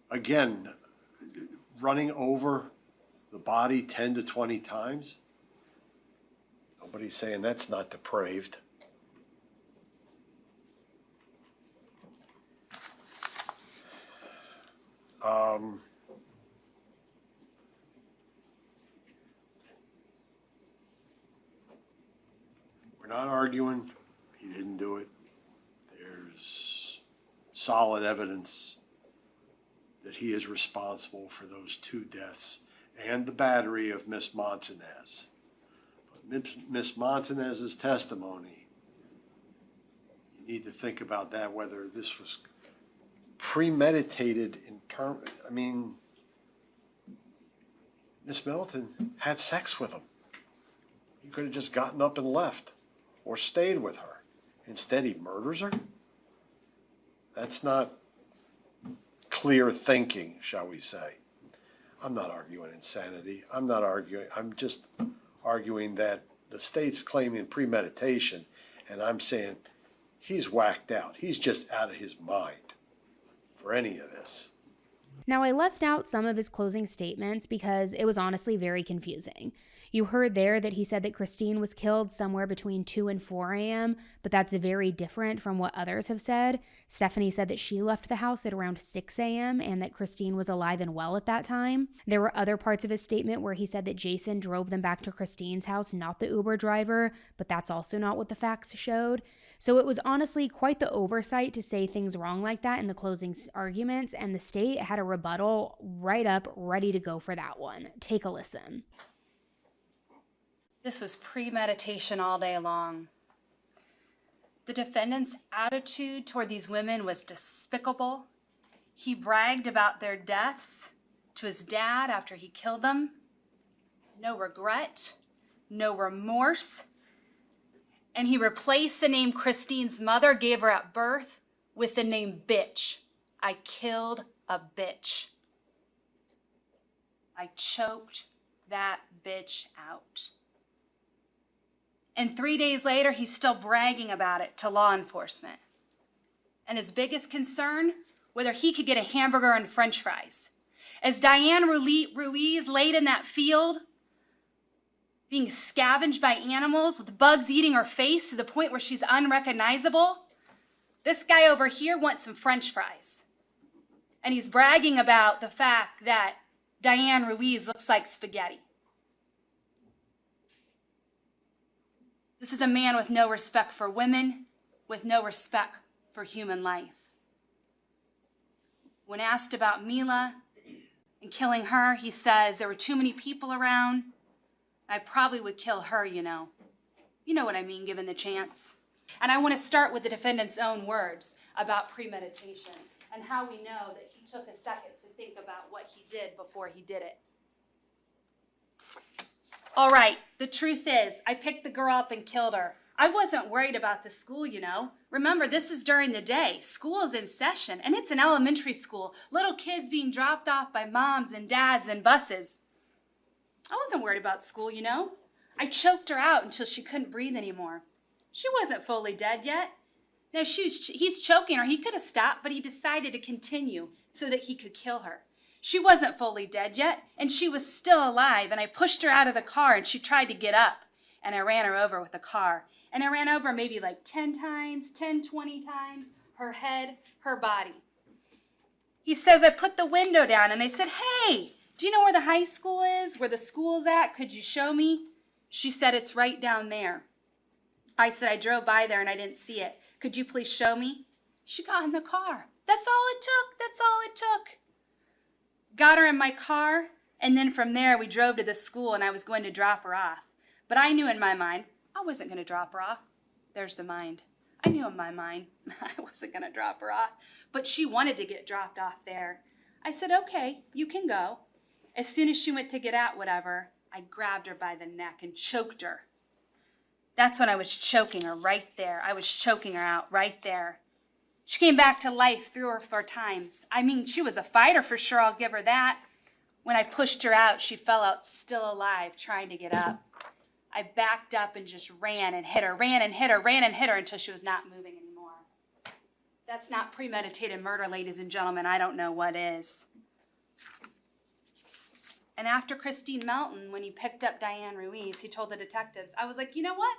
Again, running over the body 10 to 20 times. Nobody's saying that's not depraved. We're not arguing he didn't do it. There's solid evidence that he is responsible for those 2 deaths and the battery of Miss Montanez. But Miss Montanez's testimony, you need to think about that, whether this was premeditated Miss Melton had sex with him. He could have just gotten up and left or stayed with her. Instead, he murders her? That's not clear thinking, shall we say. I'm not arguing insanity. I'm just arguing that the state's claiming premeditation, and I'm saying he's whacked out. He's just out of his mind for any of this. Now, I left out some of his closing statements because it was honestly very confusing. You heard there that he said that Christine was killed somewhere between 2 and 4 a.m., but that's very different from what others have said. Stephanie said that she left the house at around 6 a.m. and that Christine was alive and well at that time. There were other parts of his statement where he said that Jason drove them back to Christine's house, not the Uber driver, but that's also not what the facts showed. So it was honestly quite the oversight to say things wrong like that in the closing arguments, and the state had a rebuttal right up, ready to go for that one. Take a listen. This was premeditation all day long. The defendant's attitude toward these women was despicable. He bragged about their deaths to his dad after he killed them. No regret, no remorse. And he replaced the name Christine's mother gave her at birth with the name bitch. I killed a bitch. I choked that bitch out. And 3 days later, he's still bragging about it to law enforcement. And his biggest concern, whether he could get a hamburger and french fries. As Diane Ruiz laid in that field, being scavenged by animals with bugs eating her face to the point where she's unrecognizable, this guy over here wants some french fries. And he's bragging about the fact that Diane Ruiz looks like spaghetti. This is a man with no respect for women, with no respect for human life. When asked about Mila and killing her, he says, there were too many people around. I probably would kill her, you know. You know what I mean, given the chance. And I want to start with the defendant's own words about premeditation and how we know that he took a second to think about what he did before he did it. All right, the truth is, I picked the girl up and killed her. I wasn't worried about the school, you know. Remember, this is during the day. School is in session, and it's an elementary school. Little kids being dropped off by moms and dads and buses. I wasn't worried about school, you know. I choked her out until she couldn't breathe anymore. She wasn't fully dead yet. Now, he's choking her. He could have stopped, but he decided to continue so that he could kill her. She wasn't fully dead yet, and she was still alive, and I pushed her out of the car, and she tried to get up, and I ran her over with the car. And I ran over maybe like 10 times, 10, 20 times, her head, her body. He says, I put the window down, and I said, hey, do you know where the high school is, where the school's at? Could you show me? She said, it's right down there. I said, I drove by there, and I didn't see it. Could you please show me? She got in the car. That's all it took. That's all it took. Got her in my car, and then from there we drove to the school and I was going to drop her off. But I knew in my mind I wasn't going to drop her off. There's the mind. I knew in my mind I wasn't going to drop her off. But she wanted to get dropped off there. I said, okay, you can go. As soon as she went to get out, whatever, I grabbed her by the neck and choked her. That's when I was choking her right there. I was choking her out right there. She came back to life 3 or 4 times. I mean, she was a fighter for sure, I'll give her that. When I pushed her out, she fell out still alive, trying to get up. I backed up and just ran and hit her, ran and hit her, ran and hit her until she was not moving anymore. That's not premeditated murder, ladies and gentlemen. I don't know what is. And after Christine Melton, when he picked up Diane Ruiz, he told the detectives, I was like, you know what?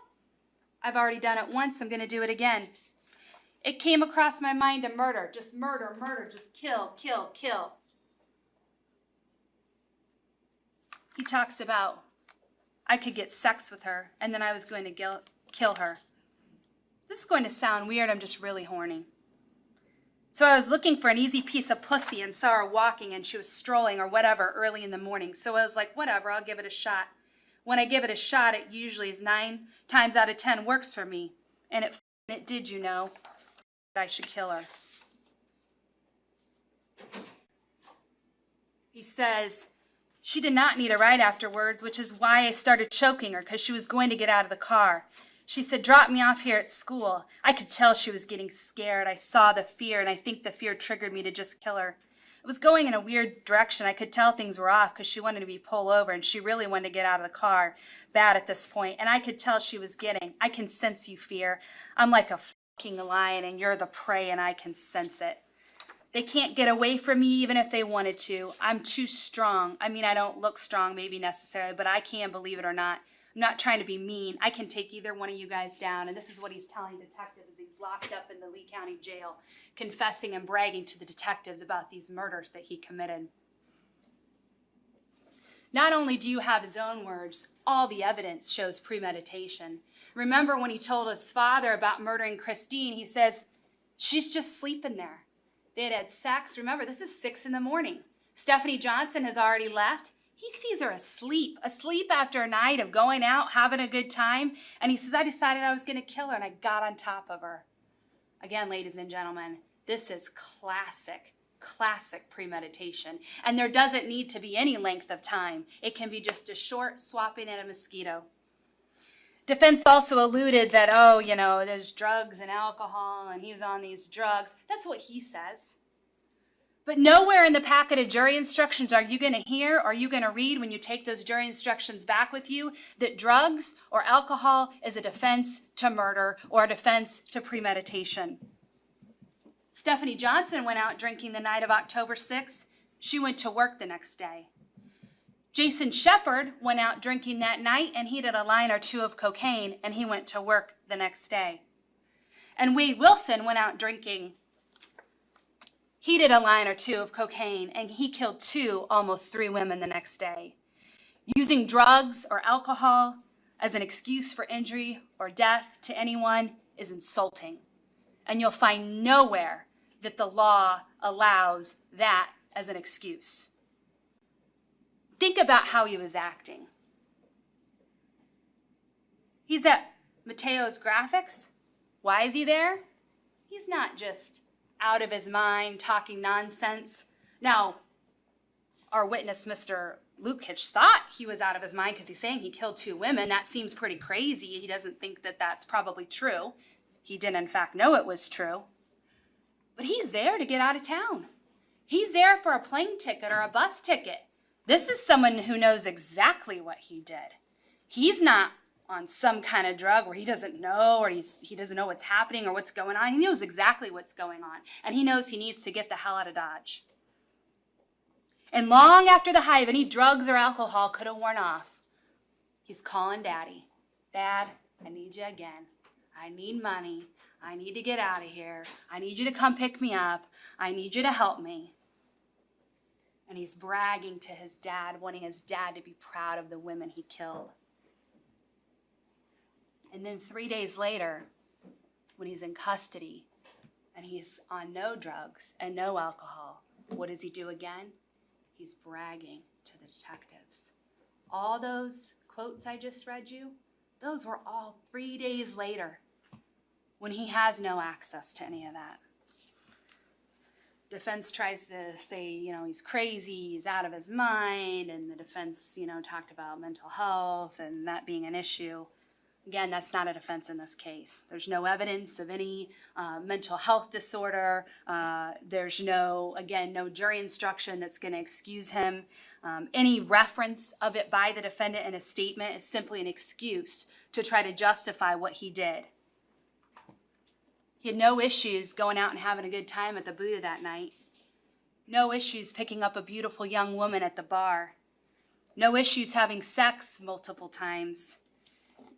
I've already done it once. I'm going to do it again. It came across my mind to murder, just kill, kill, kill. He talks about I could get sex with her and then I was going to kill her. This is going to sound weird, I'm just really horny. So I was looking for an easy piece of pussy and saw her walking and she was strolling or whatever early in the morning. So I was like, whatever, I'll give it a shot. When I give it a shot, it usually is 9 times out of 10 works for me. And it did, you know. I should kill her. He says, she did not need a ride afterwards, which is why I started choking her, because she was going to get out of the car. She said, drop me off here at school. I could tell she was getting scared. I saw the fear, and I think the fear triggered me to just kill her. It was going in a weird direction. I could tell things were off because she wanted to be pulled over, and she really wanted to get out of the car bad at this point. And I could tell she was getting, I can sense you, fear. I'm like a fucking lion, and you're the prey, and I can sense it. They can't get away from me even if they wanted to. I'm too strong. I mean, I don't look strong maybe necessarily, but I can, believe it or not. I'm not trying to be mean. I can take either one of you guys down. And this is what he's telling detectives. He's locked up in the Lee County Jail, confessing and bragging to the detectives about these murders that he committed. Not only do you have his own words, all the evidence shows premeditation. Remember when he told his father about murdering Christine, he says, she's just sleeping there. They had had sex. Remember, this is 6 a.m. Stephanie Johnson has already left. He sees her asleep after a night of going out, having a good time. And he says, I decided I was going to kill her, and I got on top of her. Again, ladies and gentlemen, this is classic premeditation. And there doesn't need to be any length of time. It can be just a short swapping at a mosquito. Defense also alluded that, oh, you know, there's drugs and alcohol, and he was on these drugs. That's what he says. But nowhere in the packet of jury instructions are you going to hear or are you going to read when you take those jury instructions back with you that drugs or alcohol is a defense to murder or a defense to premeditation. Stephanie Johnson went out drinking the night of October 6th. She went to work the next day. Jason Shepard went out drinking that night and he did a line or two of cocaine and he went to work the next day. And Wade Wilson went out drinking. He did a line or two of cocaine and he killed 2, almost 3 women the next day. Using drugs or alcohol as an excuse for injury or death to anyone is insulting. And you'll find nowhere that the law allows that as an excuse. Think about how he was acting. He's at Mateo's Graphics. Why is he there? He's not just out of his mind talking nonsense. Now, our witness, Mr. Lukic, thought he was out of his mind because he's saying he killed 2 women. That seems pretty crazy. He doesn't think that that's probably true. He did, in fact, know it was true. But he's there to get out of town. He's there for a plane ticket or a bus ticket. This is someone who knows exactly what he did. He's not on some kind of drug where he doesn't know or he doesn't know what's happening or what's going on. He knows exactly what's going on. And he knows he needs to get the hell out of Dodge. And long after the high of any drugs or alcohol could have worn off, he's calling Daddy. Dad, I need you again. I need money. I need to get out of here. I need you to come pick me up. I need you to help me. And he's bragging to his dad, wanting his dad to be proud of the women he killed. And then 3 days later, when he's in custody and he's on no drugs and no alcohol. What does he do again? He's bragging to the detectives. All those quotes I just read you, those were all 3 days later when he has no access to any of that. Defense tries to say, he's crazy, he's out of his mind, and the defense, talked about mental health and that being an issue. Again, that's not a defense in this case. There's no evidence of any mental health disorder. There's no jury instruction that's going to excuse him. Any reference of it by the defendant in a statement is simply an excuse to try to justify what he did. He had no issues going out and having a good time at the Buddha that night. No issues picking up a beautiful young woman at the bar. No issues having sex multiple times.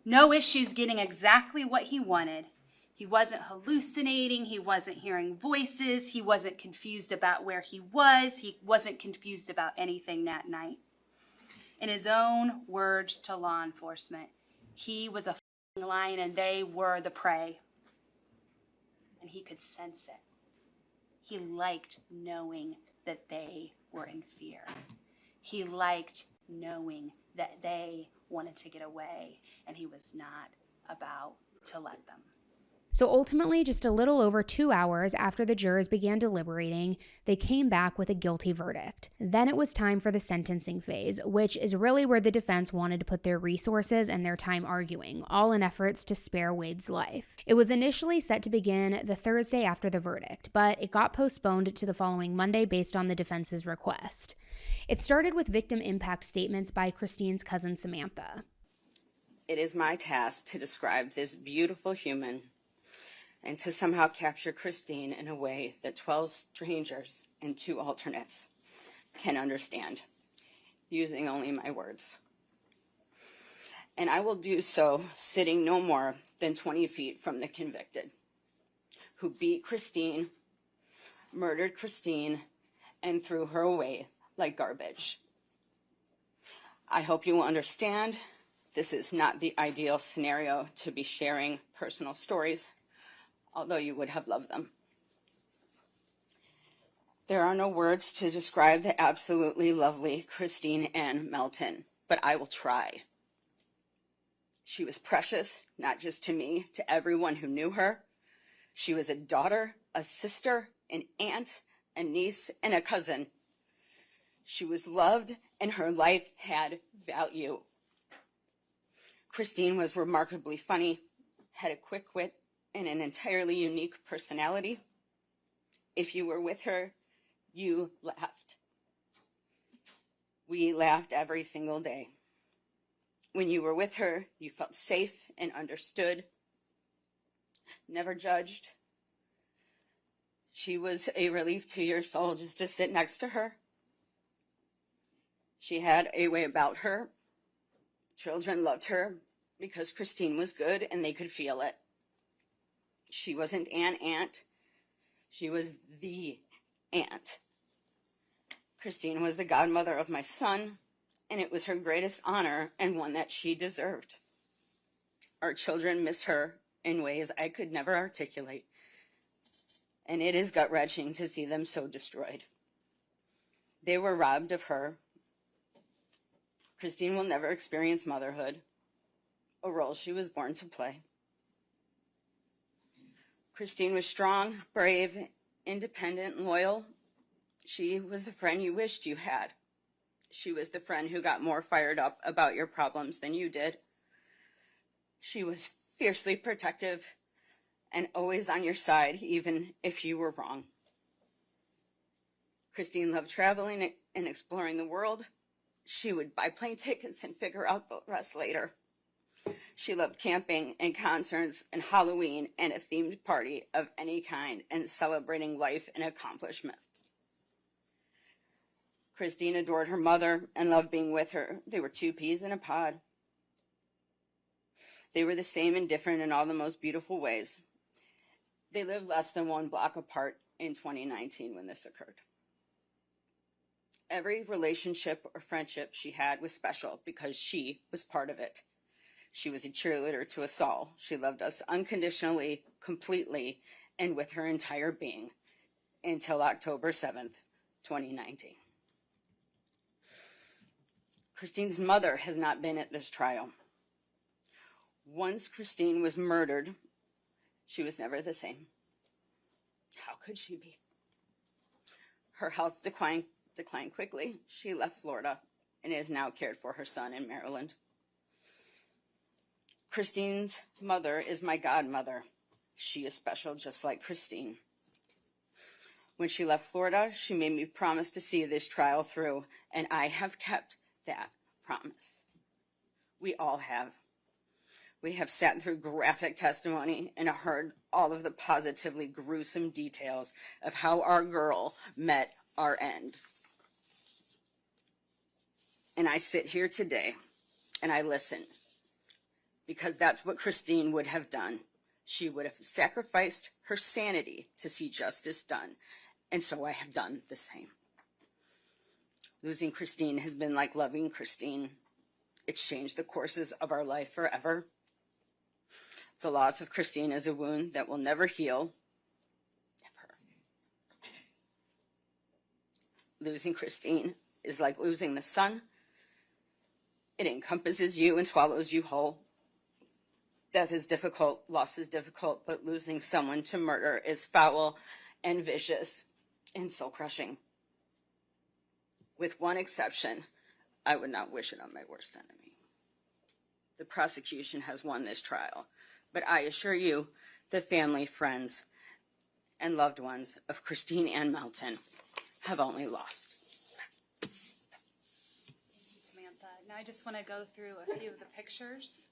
No issues getting exactly what he wanted. He wasn't hallucinating. He wasn't hearing voices. He wasn't confused about where he was. He wasn't confused about anything that night. In his own words to law enforcement, he was a f***ing lion and they were the prey. And he could sense it. He liked knowing that they were in fear. He liked knowing that they wanted to get away, and he was not about to let them. So ultimately, just a little over 2 hours after the jurors began deliberating, they came back with a guilty verdict. Then it was time for the sentencing phase, which is really where the defense wanted to put their resources and their time arguing, all in efforts to spare Wade's life. It was initially set to begin the Thursday after the verdict, but it got postponed to the following Monday based on the defense's request. It started with victim impact statements by Christine's cousin Samantha. It is my task to describe this beautiful human and to somehow capture Christine in a way that 12 strangers and 2 alternates can understand, using only my words. And I will do so sitting no more than 20 feet from the convicted, who beat Christine, murdered Christine, and threw her away like garbage. I hope you will understand this is not the ideal scenario to be sharing personal stories, although you would have loved them. There are no words to describe the absolutely lovely Christine Ann Melton, but I will try. She was precious, not just to me, to everyone who knew her. She was a daughter, a sister, an aunt, a niece, and a cousin. She was loved, and her life had value. Christine was remarkably funny, had a quick wit, and an entirely unique personality. If you were with her, you laughed. We laughed every single day. When you were with her, you felt safe and understood, never judged. She was a relief to your soul just to sit next to her. She had a way about her. Children loved her because Christine was good and they could feel it. She wasn't an aunt. She was the aunt. Christine was the godmother of my son, and it was her greatest honor and one that she deserved. Our children miss her in ways I could never articulate, and it is gut-wrenching to see them so destroyed. They were robbed of her. Christine will never experience motherhood, a role she was born to play. Christine was strong, brave, independent, loyal. She was the friend you wished you had. She was the friend who got more fired up about your problems than you did. She was fiercely protective and always on your side, even if you were wrong. Christine loved traveling and exploring the world. She would buy plane tickets and figure out the rest later. She loved camping and concerts and Halloween and a themed party of any kind and celebrating life and accomplishments. Christine adored her mother and loved being with her. They were 2 peas in a pod. They were the same and different in all the most beautiful ways. They lived less than 1 block apart in 2019 when this occurred. Every relationship or friendship she had was special because she was part of it. She was a cheerleader to us all. She loved us unconditionally, completely, and with her entire being until October 7th, 2019. Christine's mother has not been at this trial. Once Christine was murdered, she was never the same. How could she be? Her health declined quickly. She left Florida and is now cared for her son in Maryland. Christine's mother is my godmother. She is special just like Christine. When she left Florida, she made me promise to see this trial through, and I have kept that promise. We all have. We have sat through graphic testimony and heard all of the positively gruesome details of how our girl met our end. And I sit here today and I listen, because that's what Christine would have done. She would have sacrificed her sanity to see justice done, and so I have done the same. Losing Christine has been like loving Christine. It's changed the courses of our life forever. The loss of Christine is a wound that will never heal. Never. Losing Christine is like losing the sun. It encompasses you and swallows you whole. Death is difficult, loss is difficult, but losing someone to murder is foul and vicious and soul-crushing. With one exception, I would not wish it on my worst enemy. The prosecution has won this trial, but I assure you, the family, friends, and loved ones of Christine Ann Melton have only lost. Samantha, now I just want to go through a few of the pictures.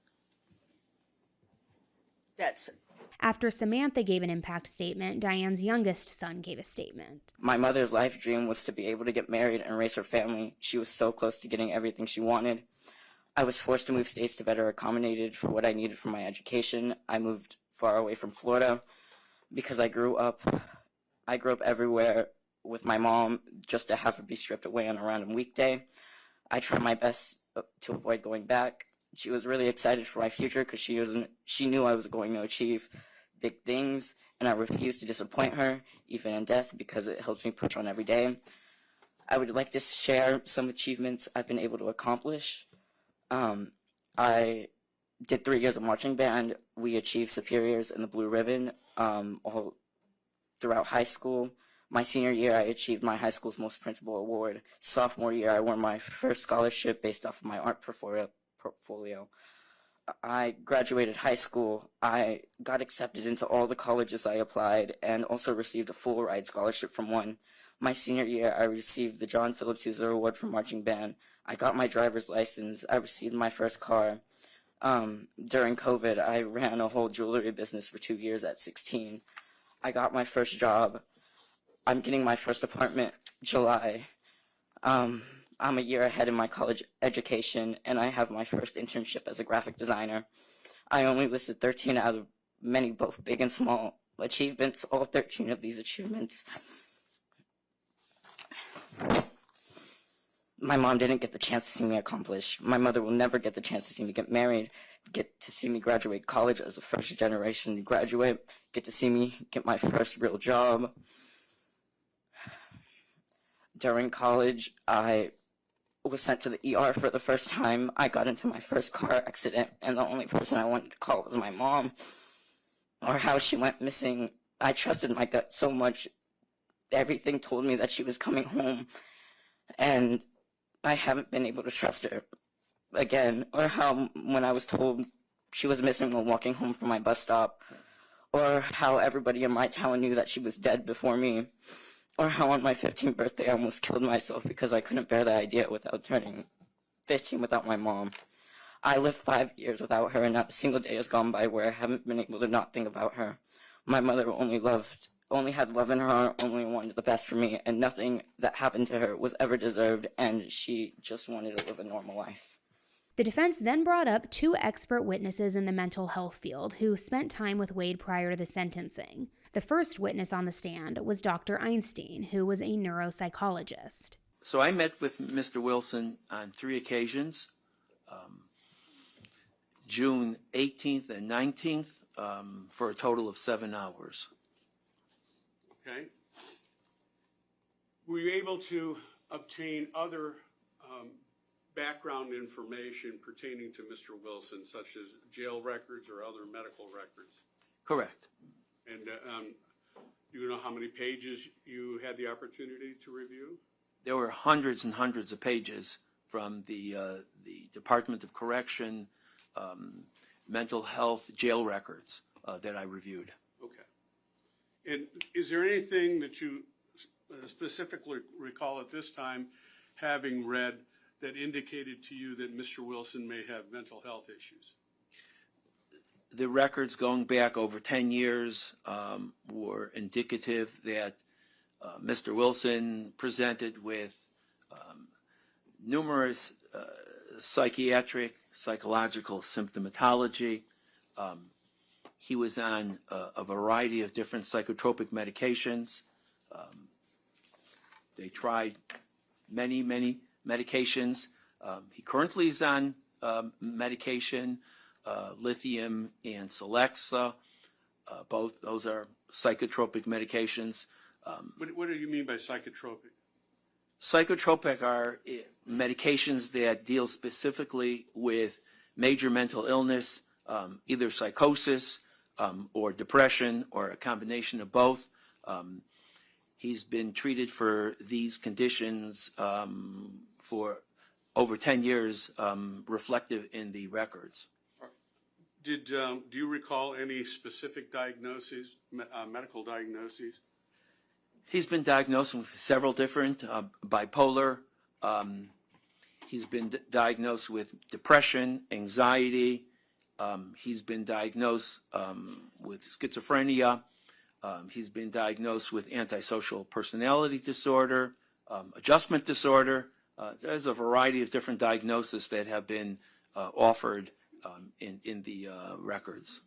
After Samantha gave an impact statement, Diane's youngest son gave a statement. My mother's life dream was to be able to get married and raise her family. She was so close to getting everything she wanted. I was forced to move states to better accommodate for what I needed for my education. I moved far away from Florida because I grew up everywhere with my mom just to have her be stripped away on a random weekday. I tried my best to avoid going back. She was really excited for my future because she knew I was going to achieve big things, and I refused to disappoint her, even in death, because it helps me push on every day. I would like to share some achievements I've been able to accomplish. I did 3 years of marching band. We achieved superiors in the Blue Ribbon all throughout high school. My senior year, I achieved my high school's most principal award. Sophomore year, I won my first scholarship based off of my art portfolio. I graduated high school. I got accepted into all the colleges I applied and also received a full ride scholarship from one. My senior year, I received the John Phillips User Award for marching band. I got my driver's license. I received my first car. During COVID, I ran a whole jewelry business for 2 years at 16. I got my first job. I'm getting my first apartment July. I'm a year ahead in my college education, and I have my first internship as a graphic designer. I only listed 13 out of many, both big and small, achievements. All 13 of these achievements my mom didn't get the chance to see me accomplish. My mother will never get the chance to see me get married, get to see me graduate college as a first-generation graduate, get to see me get my first real job. During college, I was sent to the ER for the first time. I got into my first car accident, and the only person I wanted to call was my mom, or how she went missing. I trusted my gut so much. Everything told me that she was coming home, and I haven't been able to trust her again. Or how when I was told she was missing while walking home from my bus stop, or how everybody in my town knew that she was dead before me, or how on my 15th birthday I almost killed myself because I couldn't bear the idea without turning 15 without my mom. I lived 5 years without her, and not a single day has gone by where I haven't been able to not think about her. My mother only had love in her heart, only wanted the best for me, and nothing that happened to her was ever deserved, and she just wanted to live a normal life. The defense then brought up 2 expert witnesses in the mental health field who spent time with Wade prior to the sentencing. The first witness on the stand was Dr. Einstein, who was a neuropsychologist. So I met with Mr. Wilson on 3 occasions, June 18th and 19th, for a total of 7 hours. Okay. Were you able to obtain other background information pertaining to Mr. Wilson, such as jail records or other medical records? Correct. And do you know how many pages you had the opportunity to review? There were hundreds and hundreds of pages from the Department of Correction, mental health, jail records that I reviewed. Okay. And is there anything that you specifically recall at this time having read that indicated to you that Mr. Wilson may have mental health issues? The records going back over 10 years were indicative that Mr. Wilson presented with numerous psychiatric, psychological symptomatology. He was on a variety of different psychotropic medications. They tried many, many medications. He currently is on medication, lithium and Celexa. Both those are psychotropic medications. What do you mean by psychotropic? Psychotropic are medications that deal specifically with major mental illness, either psychosis or depression or a combination of both. He's been treated for these conditions for over 10 years, reflective in the records. Do you recall any specific diagnoses, medical diagnoses? He's been diagnosed with several different bipolar. He's been diagnosed with depression, anxiety. He's been diagnosed with schizophrenia. He's been diagnosed with antisocial personality disorder, adjustment disorder. There's a variety of different diagnoses that have been offered in the records.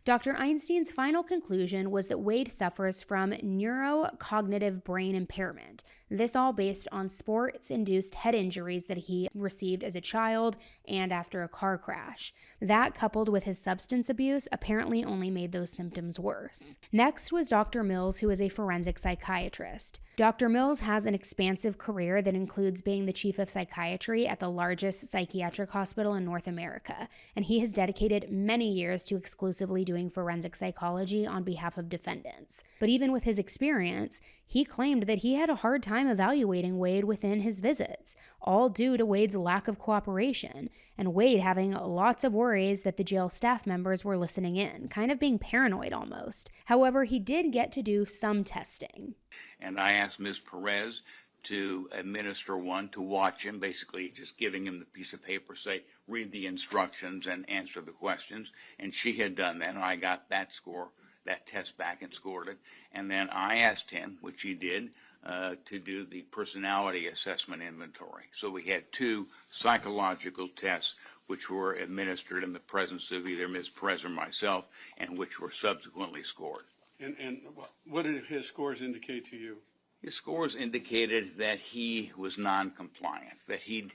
Dr. Einstein's final conclusion was that Wade suffers from neurocognitive brain impairment. This all based on sports-induced head injuries that he received as a child and after a car crash. That, coupled with his substance abuse, apparently only made those symptoms worse. Next was Dr. Mills, who is a forensic psychiatrist. Dr. Mills has an expansive career that includes being the chief of psychiatry at the largest psychiatric hospital in North America, and he has dedicated many years to exclusively doing forensic psychology on behalf of defendants. But even with his experience, he claimed that he had a hard time evaluating Wade within his visits, all due to Wade's lack of cooperation, and Wade having lots of worries that the jail staff members were listening in, kind of being paranoid almost. However, he did get to do some testing. And I asked Ms. Perez to administer one, to watch him, basically just giving him the piece of paper, say, read the instructions and answer the questions. And she had done that, and I got that score, that test back and scored it. And then I asked him, which he did, to do the personality assessment inventory. So we had 2 psychological tests which were administered in the presence of either Ms. Perez or myself, and which were subsequently scored. And what did his scores indicate to you? His scores indicated that he was non-compliant, that he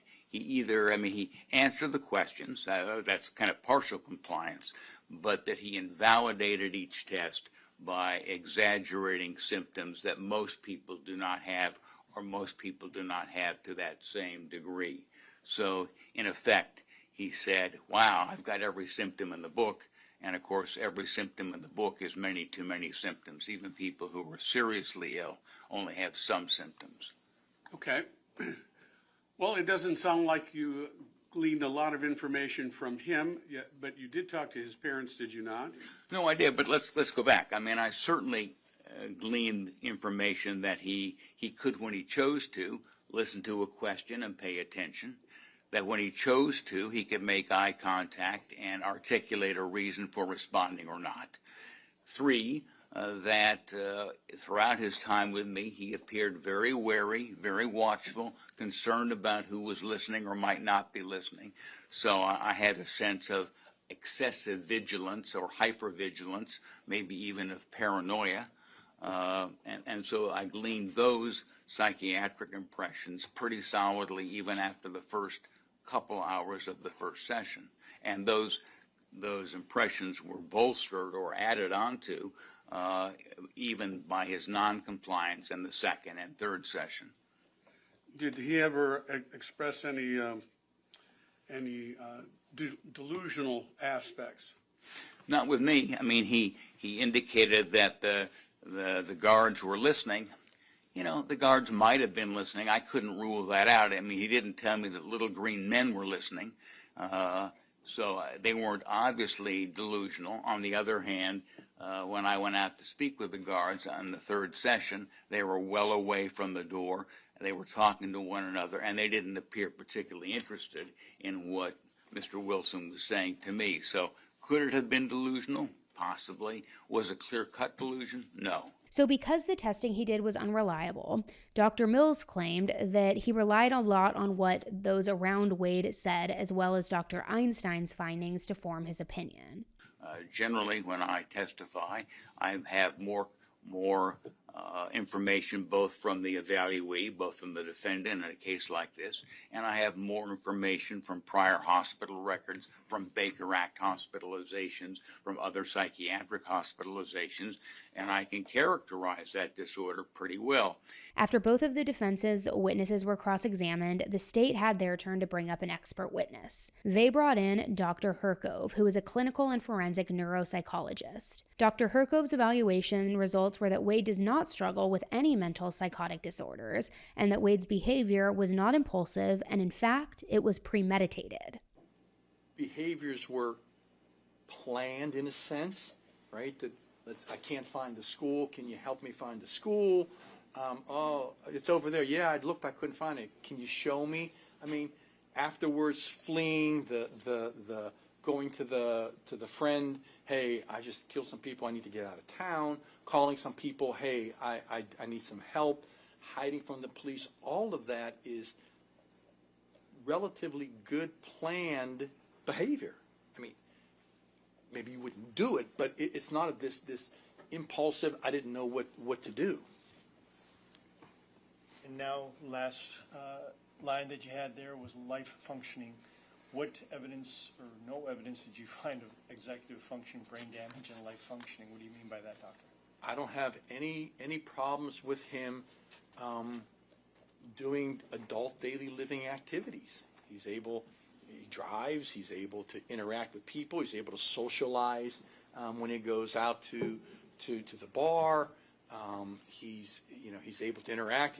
answered the questions, that's kind of partial compliance, but that he invalidated each test by exaggerating symptoms that most people do not have, or most people do not have to that same degree. So, in effect, he said, wow, I've got every symptom in the book. And of course, every symptom in the book is many too many symptoms. Even people who are seriously ill only have some symptoms. Okay. Well, it doesn't sound like you gleaned a lot of information from him, but you did talk to his parents, did you not? No, I did, but let's go back. I mean, I certainly gleaned information that he could, when he chose to, listen to a question and pay attention. That when he chose to, he could make eye contact and articulate a reason for responding or not. 3, that throughout his time with me, he appeared very wary, very watchful, concerned about who was listening or might not be listening. So I had a sense of excessive vigilance or hypervigilance, maybe even of paranoia. And so I gleaned those psychiatric impressions pretty solidly even after the first couple hours of the first session. And those impressions were bolstered or added onto even by his non-compliance in the second and third session. Did he ever express any delusional aspects? Not with me. I mean, he indicated that the guards were listening. You know, the guards might have been listening. I couldn't rule that out. I mean, he didn't tell me that little green men were listening. So they weren't obviously delusional. On the other hand, when I went out to speak with the guards on the third session, they were well away from the door. They were talking to one another, and they didn't appear particularly interested in what Mr. Wilson was saying to me. So could it have been delusional? Possibly. Was it clear-cut delusion? No. So because the testing he did was unreliable, Dr. Mills claimed that he relied a lot on what those around Wade said, as well as Dr. Einstein's findings to form his opinion. Generally, when I testify, I have more information both from the evaluee, both from the defendant in a case like this, and I have more information from prior hospital records, from Baker Act hospitalizations, from other psychiatric hospitalizations, and I can characterize that disorder pretty well. After both of the defense's witnesses were cross-examined, the state had their turn to bring up an expert witness. They brought in Dr. Herkove, who is a clinical and forensic neuropsychologist. Dr. Herkove's evaluation results were that Wade does not struggle with any mental psychotic disorders, and that Wade's behavior was not impulsive, and in fact, it was premeditated. Behaviors were planned in a sense, right? That I can't find the school. Can you help me find the school? Oh, it's over there. Yeah, I looked, I couldn't find it. Can you show me? I mean, afterwards, fleeing, the going to the friend. Hey, I just killed some people. I need to get out of town. Calling some people. Hey, I need some help. Hiding from the police. All of that is relatively good planned behavior. I mean, maybe you wouldn't do it, but it's not this impulsive. I didn't know what to do. And now, last line that you had there was life functioning. What evidence or no evidence did you find of executive function, brain damage, and life functioning? What do you mean by that, doctor? I don't have any problems with him doing adult daily living activities. He drives, he's able to interact with people, he's able to socialize when he goes out to the bar. He's able to interact.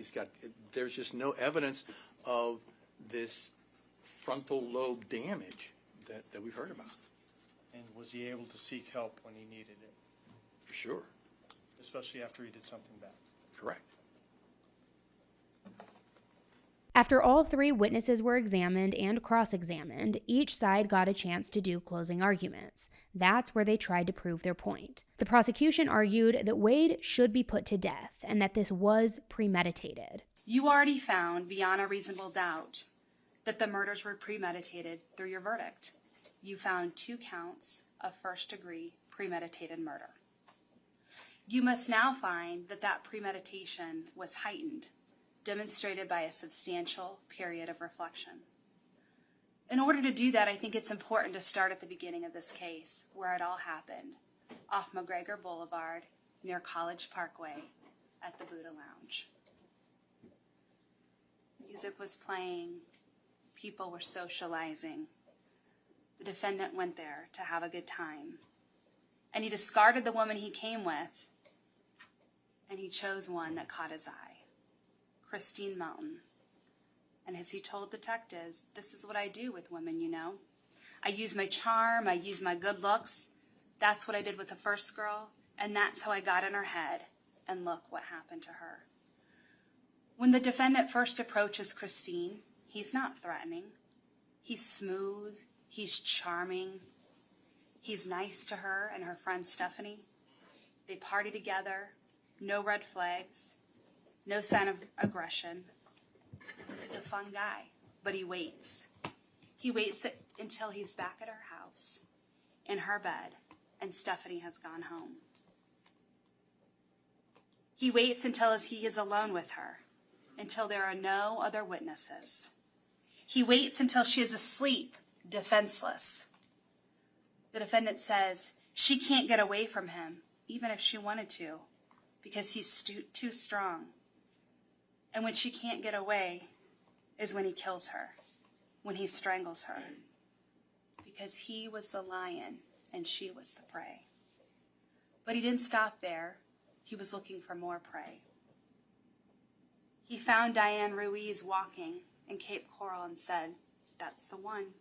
There's just no evidence of this frontal lobe damage that we've heard about. And was he able to seek help when he needed it? For sure. Especially after he did something bad. Correct. After all three witnesses were examined and cross-examined, each side got a chance to do closing arguments. That's where they tried to prove their point. The prosecution argued that Wade should be put to death and that this was premeditated. You already found, beyond a reasonable doubt, that the murders were premeditated through your verdict. You found 2 counts of first-degree premeditated murder. You must now find that that premeditation was heightened, demonstrated by a substantial period of reflection. In order to do that, I think it's important to start at the beginning of this case, where it all happened, off McGregor Boulevard, near College Parkway, at the Buddha Lounge. Music was playing, people were socializing. The defendant went there to have a good time, and he discarded the woman he came with, and he chose one that caught his eye. Christine Melton. And as he told detectives, this is what I do with women, you know. I use my charm, I use my good looks. That's what I did with the first girl, and that's how I got in her head. And look what happened to her. When the defendant first approaches Christine, he's not threatening. He's smooth, he's charming. He's nice to her and her friend Stephanie. They party together, no red flags. No sign of aggression. He's a fun guy, but he waits. He waits until he's back at her house, in her bed, and Stephanie has gone home. He waits until he is alone with her, until there are no other witnesses. He waits until she is asleep, defenseless. The defendant says she can't get away from him, even if she wanted to, because he's too strong. And when she can't get away is when he kills her, when he strangles her, because he was the lion and she was the prey. But he didn't stop there. He was looking for more prey. He found Diane Ruiz walking in Cape Coral and said, "That's the one.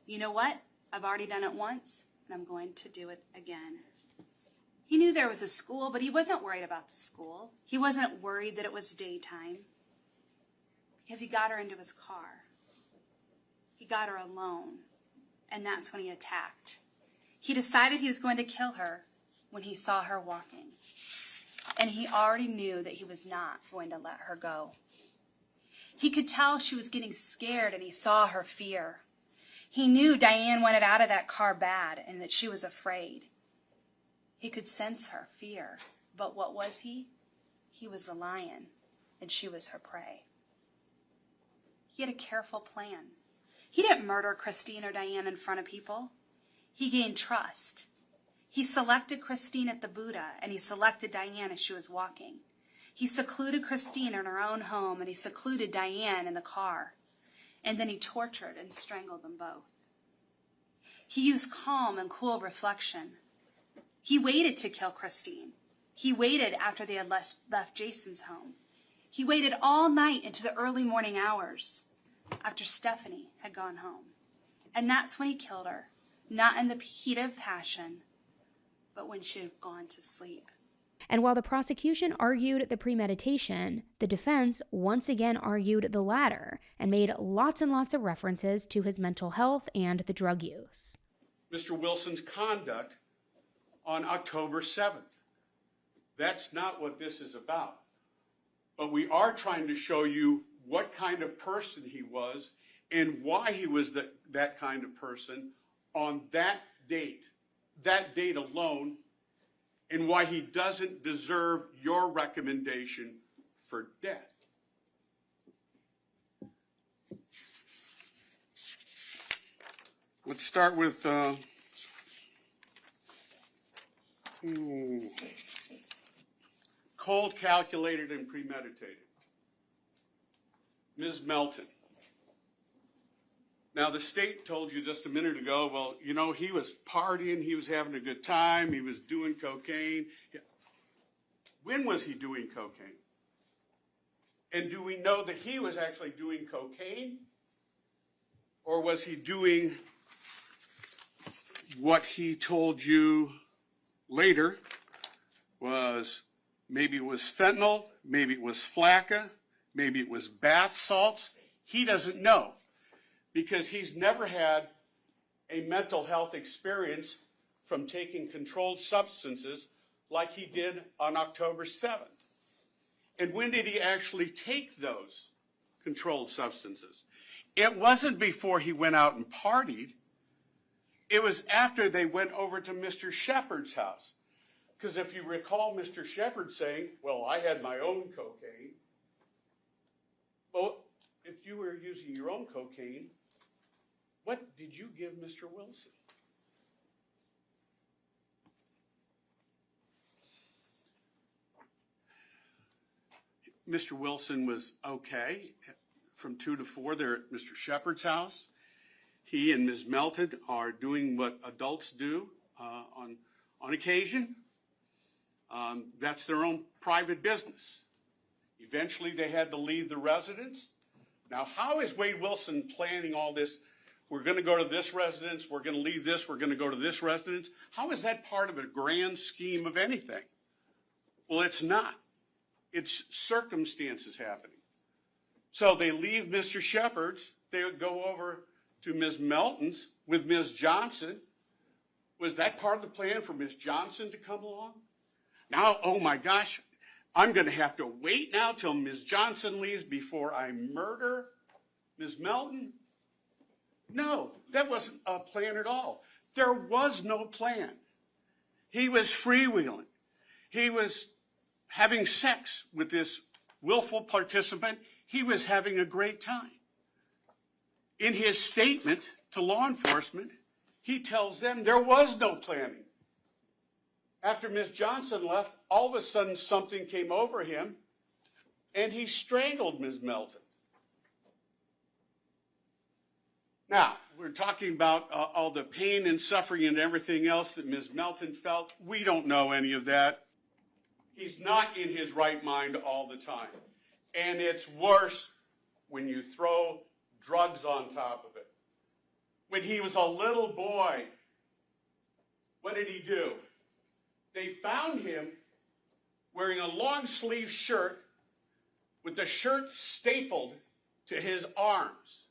You know what? I've already done it once, and I'm going to do it again." He knew there was a school, but he wasn't worried about the school. He wasn't worried that it was daytime, because he got her into his car. He got her alone, and that's when he attacked. He decided he was going to kill her when he saw her walking, and he already knew that he was not going to let her go. He could tell she was getting scared, and he saw her fear. He knew Diane wanted out of that car bad and that she was afraid. He could sense her fear, but what was he? He was the lion, and she was her prey. He had a careful plan. He didn't murder Christine or Diane in front of people. He gained trust. He selected Christine at the Buddha, and he selected Diane as she was walking. He secluded Christine in her own home, and he secluded Diane in the car. And then he tortured and strangled them both. He used calm and cool reflection. He waited to kill Christine. He waited after they had left Jason's home. He waited all night into the early morning hours after Stephanie had gone home. And that's when he killed her, not in the heat of passion, but when she had gone to sleep. And while the prosecution argued the premeditation, the defense once again argued the latter and made lots and lots of references to his mental health and the drug use. Mr. Wilson's conduct on October 7th. That's not what this is about. But we are trying to show you what kind of person he was and why he was that kind of person on that date alone, and why he doesn't deserve your recommendation for death. Let's start with cold, calculated, and premeditated. Ms. Melton. Now, the state told you just a minute ago, well, you know, he was partying, he was having a good time, he was doing cocaine. When was he doing cocaine? And do we know that he was actually doing cocaine? Or was he doing what he told you later was, maybe it was fentanyl, maybe it was flakka, maybe it was bath salts? He doesn't know, because he's never had a mental health experience from taking controlled substances like he did on October 7th. And when did he actually take those controlled substances? It wasn't before he went out and partied. It was after they went over to Mr. Shepard's house. Because if you recall Mr. Shepard saying, well, I had my own cocaine. Well, if you were using your own cocaine, what did you give Mr. Wilson? Mr. Wilson was okay from 2 to 4. They're at Mr. Shepard's house. He and Ms. Melton are doing what adults do on occasion. That's their own private business. Eventually, they had to leave the residence. Now, how is Wade Wilson planning all this? We're going to go to this residence, we're going to leave this, we're going to go to this residence. How is that part of a grand scheme of anything? Well, it's not. It's circumstances happening. So they leave Mr. Shepard's, they would go over to Ms. Melton's with Ms. Johnson. Was that part of the plan for Ms. Johnson to come along? Now, oh my gosh, I'm going to have to wait now till Ms. Johnson leaves before I murder Ms. Melton? No, that wasn't a plan at all. There was no plan. He was freewheeling. He was having sex with this willful participant. He was having a great time. In his statement to law enforcement, he tells them there was no planning. After Ms. Johnson left, all of a sudden something came over him and he strangled Ms. Melton. Now, we're talking about all the pain and suffering and everything else that Ms. Melton felt. We don't know any of that. He's not in his right mind all the time. And it's worse when you throw drugs on top of it. When he was a little boy, what did he do? They found him wearing a long sleeve shirt with the shirt stapled to his arms.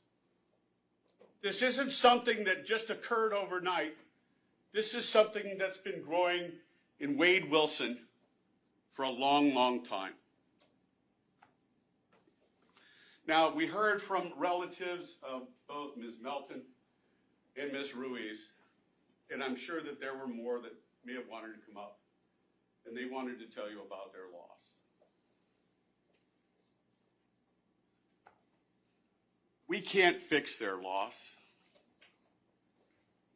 This isn't something that just occurred overnight. This is something that's been growing in Wade Wilson for a long, long time. Now, we heard from relatives of both Ms. Melton and Ms. Ruiz, and I'm sure that there were more that may have wanted to come up, and they wanted to tell you about their loss. We can't fix their loss.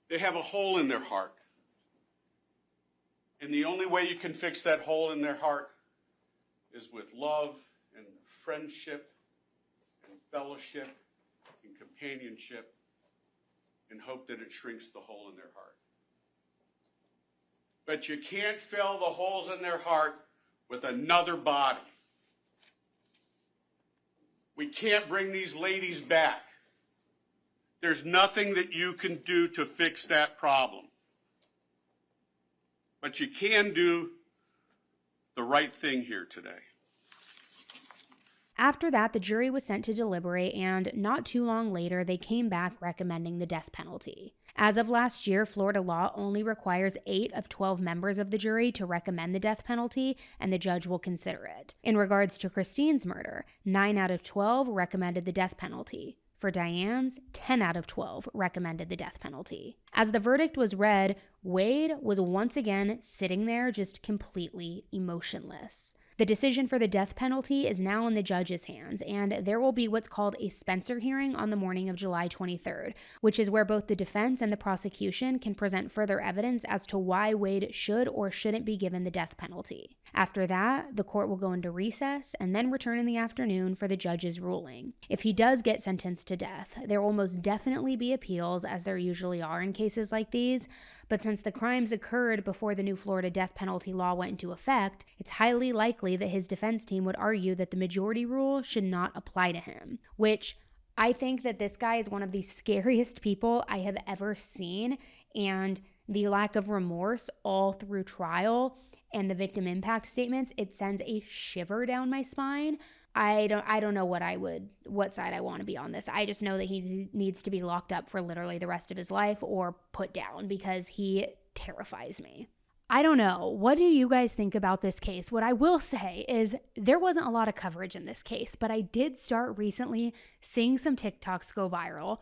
They have a hole in their heart. And the only way you can fix that hole in their heart is with love and friendship and fellowship and companionship, and hope that it shrinks the hole in their heart. But you can't fill the holes in their heart with another body. We can't bring these ladies back. There's nothing that you can do to fix that problem. But you can do the right thing here today. After that, the jury was sent to deliberate, and not too long later, they came back recommending the death penalty. As of last year, Florida law only requires 8 of 12 members of the jury to recommend the death penalty, and the judge will consider it. In regards to Christine's murder, 9 out of 12 recommended the death penalty. For Diane's, 10 out of 12 recommended the death penalty. As the verdict was read, Wade was once again sitting there just completely emotionless. The decision for the death penalty is now in the judge's hands, and there will be what's called a Spencer hearing on the morning of July 23rd, which is where both the defense and the prosecution can present further evidence as to why Wade should or shouldn't be given the death penalty. After that, the court will go into recess and then return in the afternoon for the judge's ruling. If he does get sentenced to death, there will most definitely be appeals, as there usually are in cases like these, but since the crimes occurred before the new Florida death penalty law went into effect, it's highly likely that his defense team would argue that the majority rule should not apply to him, which I think that this guy is one of the scariest people I have ever seen, and the lack of remorse all through trial and the victim impact statements, it sends a shiver down my spine. I don't know what side I want to be on this. I just know that he needs to be locked up for literally the rest of his life or put down, because he terrifies me. I don't know. What do you guys think about this case? What I will say is there wasn't a lot of coverage in this case, but I did start recently seeing some TikToks go viral.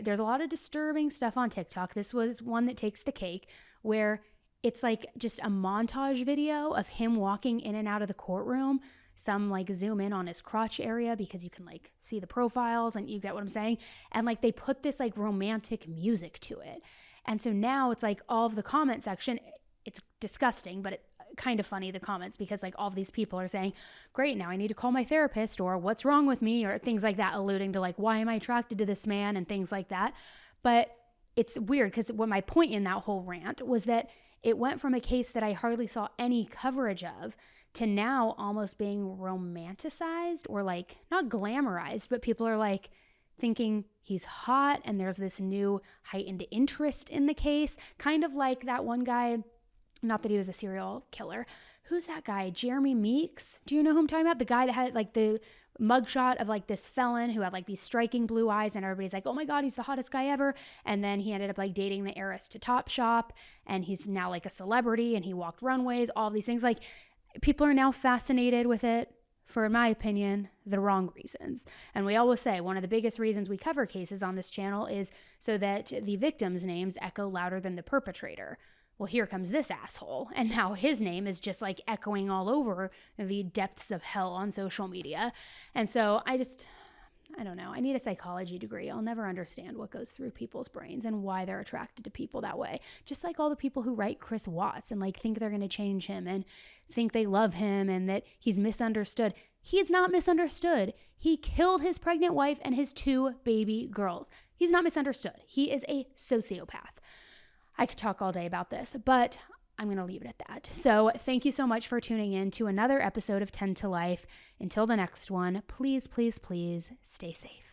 There's a lot of disturbing stuff on TikTok. This was one that takes the cake, where it's like just a montage video of him walking in and out of the courtroom. Some like zoom in on his crotch area because you can like see the profiles, and you get what I'm saying. And like they put this like romantic music to it. And so now it's like all of the comment section, it's disgusting, but it's kind of funny, the comments, because like all of these people are saying, great, now I need to call my therapist, or what's wrong with me, or things like that, alluding to like, why am I attracted to this man, and things like that. But it's weird, because what my point in that whole rant was that it went from a case that I hardly saw any coverage of to now almost being romanticized, or like not glamorized, but people are like thinking he's hot, and there's this new heightened interest in the case, kind of like that one guy, not that he was a serial killer. Who's that guy? Jeremy Meeks? Do you know who I'm talking about? The guy that had like the mugshot of like this felon who had like these striking blue eyes, and everybody's like, oh my God, he's the hottest guy ever. And then he ended up like dating the heiress to Topshop, and he's now like a celebrity, and he walked runways, all of these things. Like, people are now fascinated with it for, in my opinion, the wrong reasons. And we always say one of the biggest reasons we cover cases on this channel is so that the victims' names echo louder than the perpetrator. Well, here comes this asshole, and now his name is just like echoing all over the depths of hell on social media. And so I don't know. I need a psychology degree. I'll never understand what goes through people's brains and why they're attracted to people that way. Just like all the people who write Chris Watts and like think they're going to change him and think they love him and that he's misunderstood. He's not misunderstood. He killed his pregnant wife and his 2 baby girls. He's not misunderstood. He is a sociopath. I could talk all day about this, but I'm going to leave it at that. So thank you so much for tuning in to another episode of 10 to Life. Until the next one, please, please, please stay safe.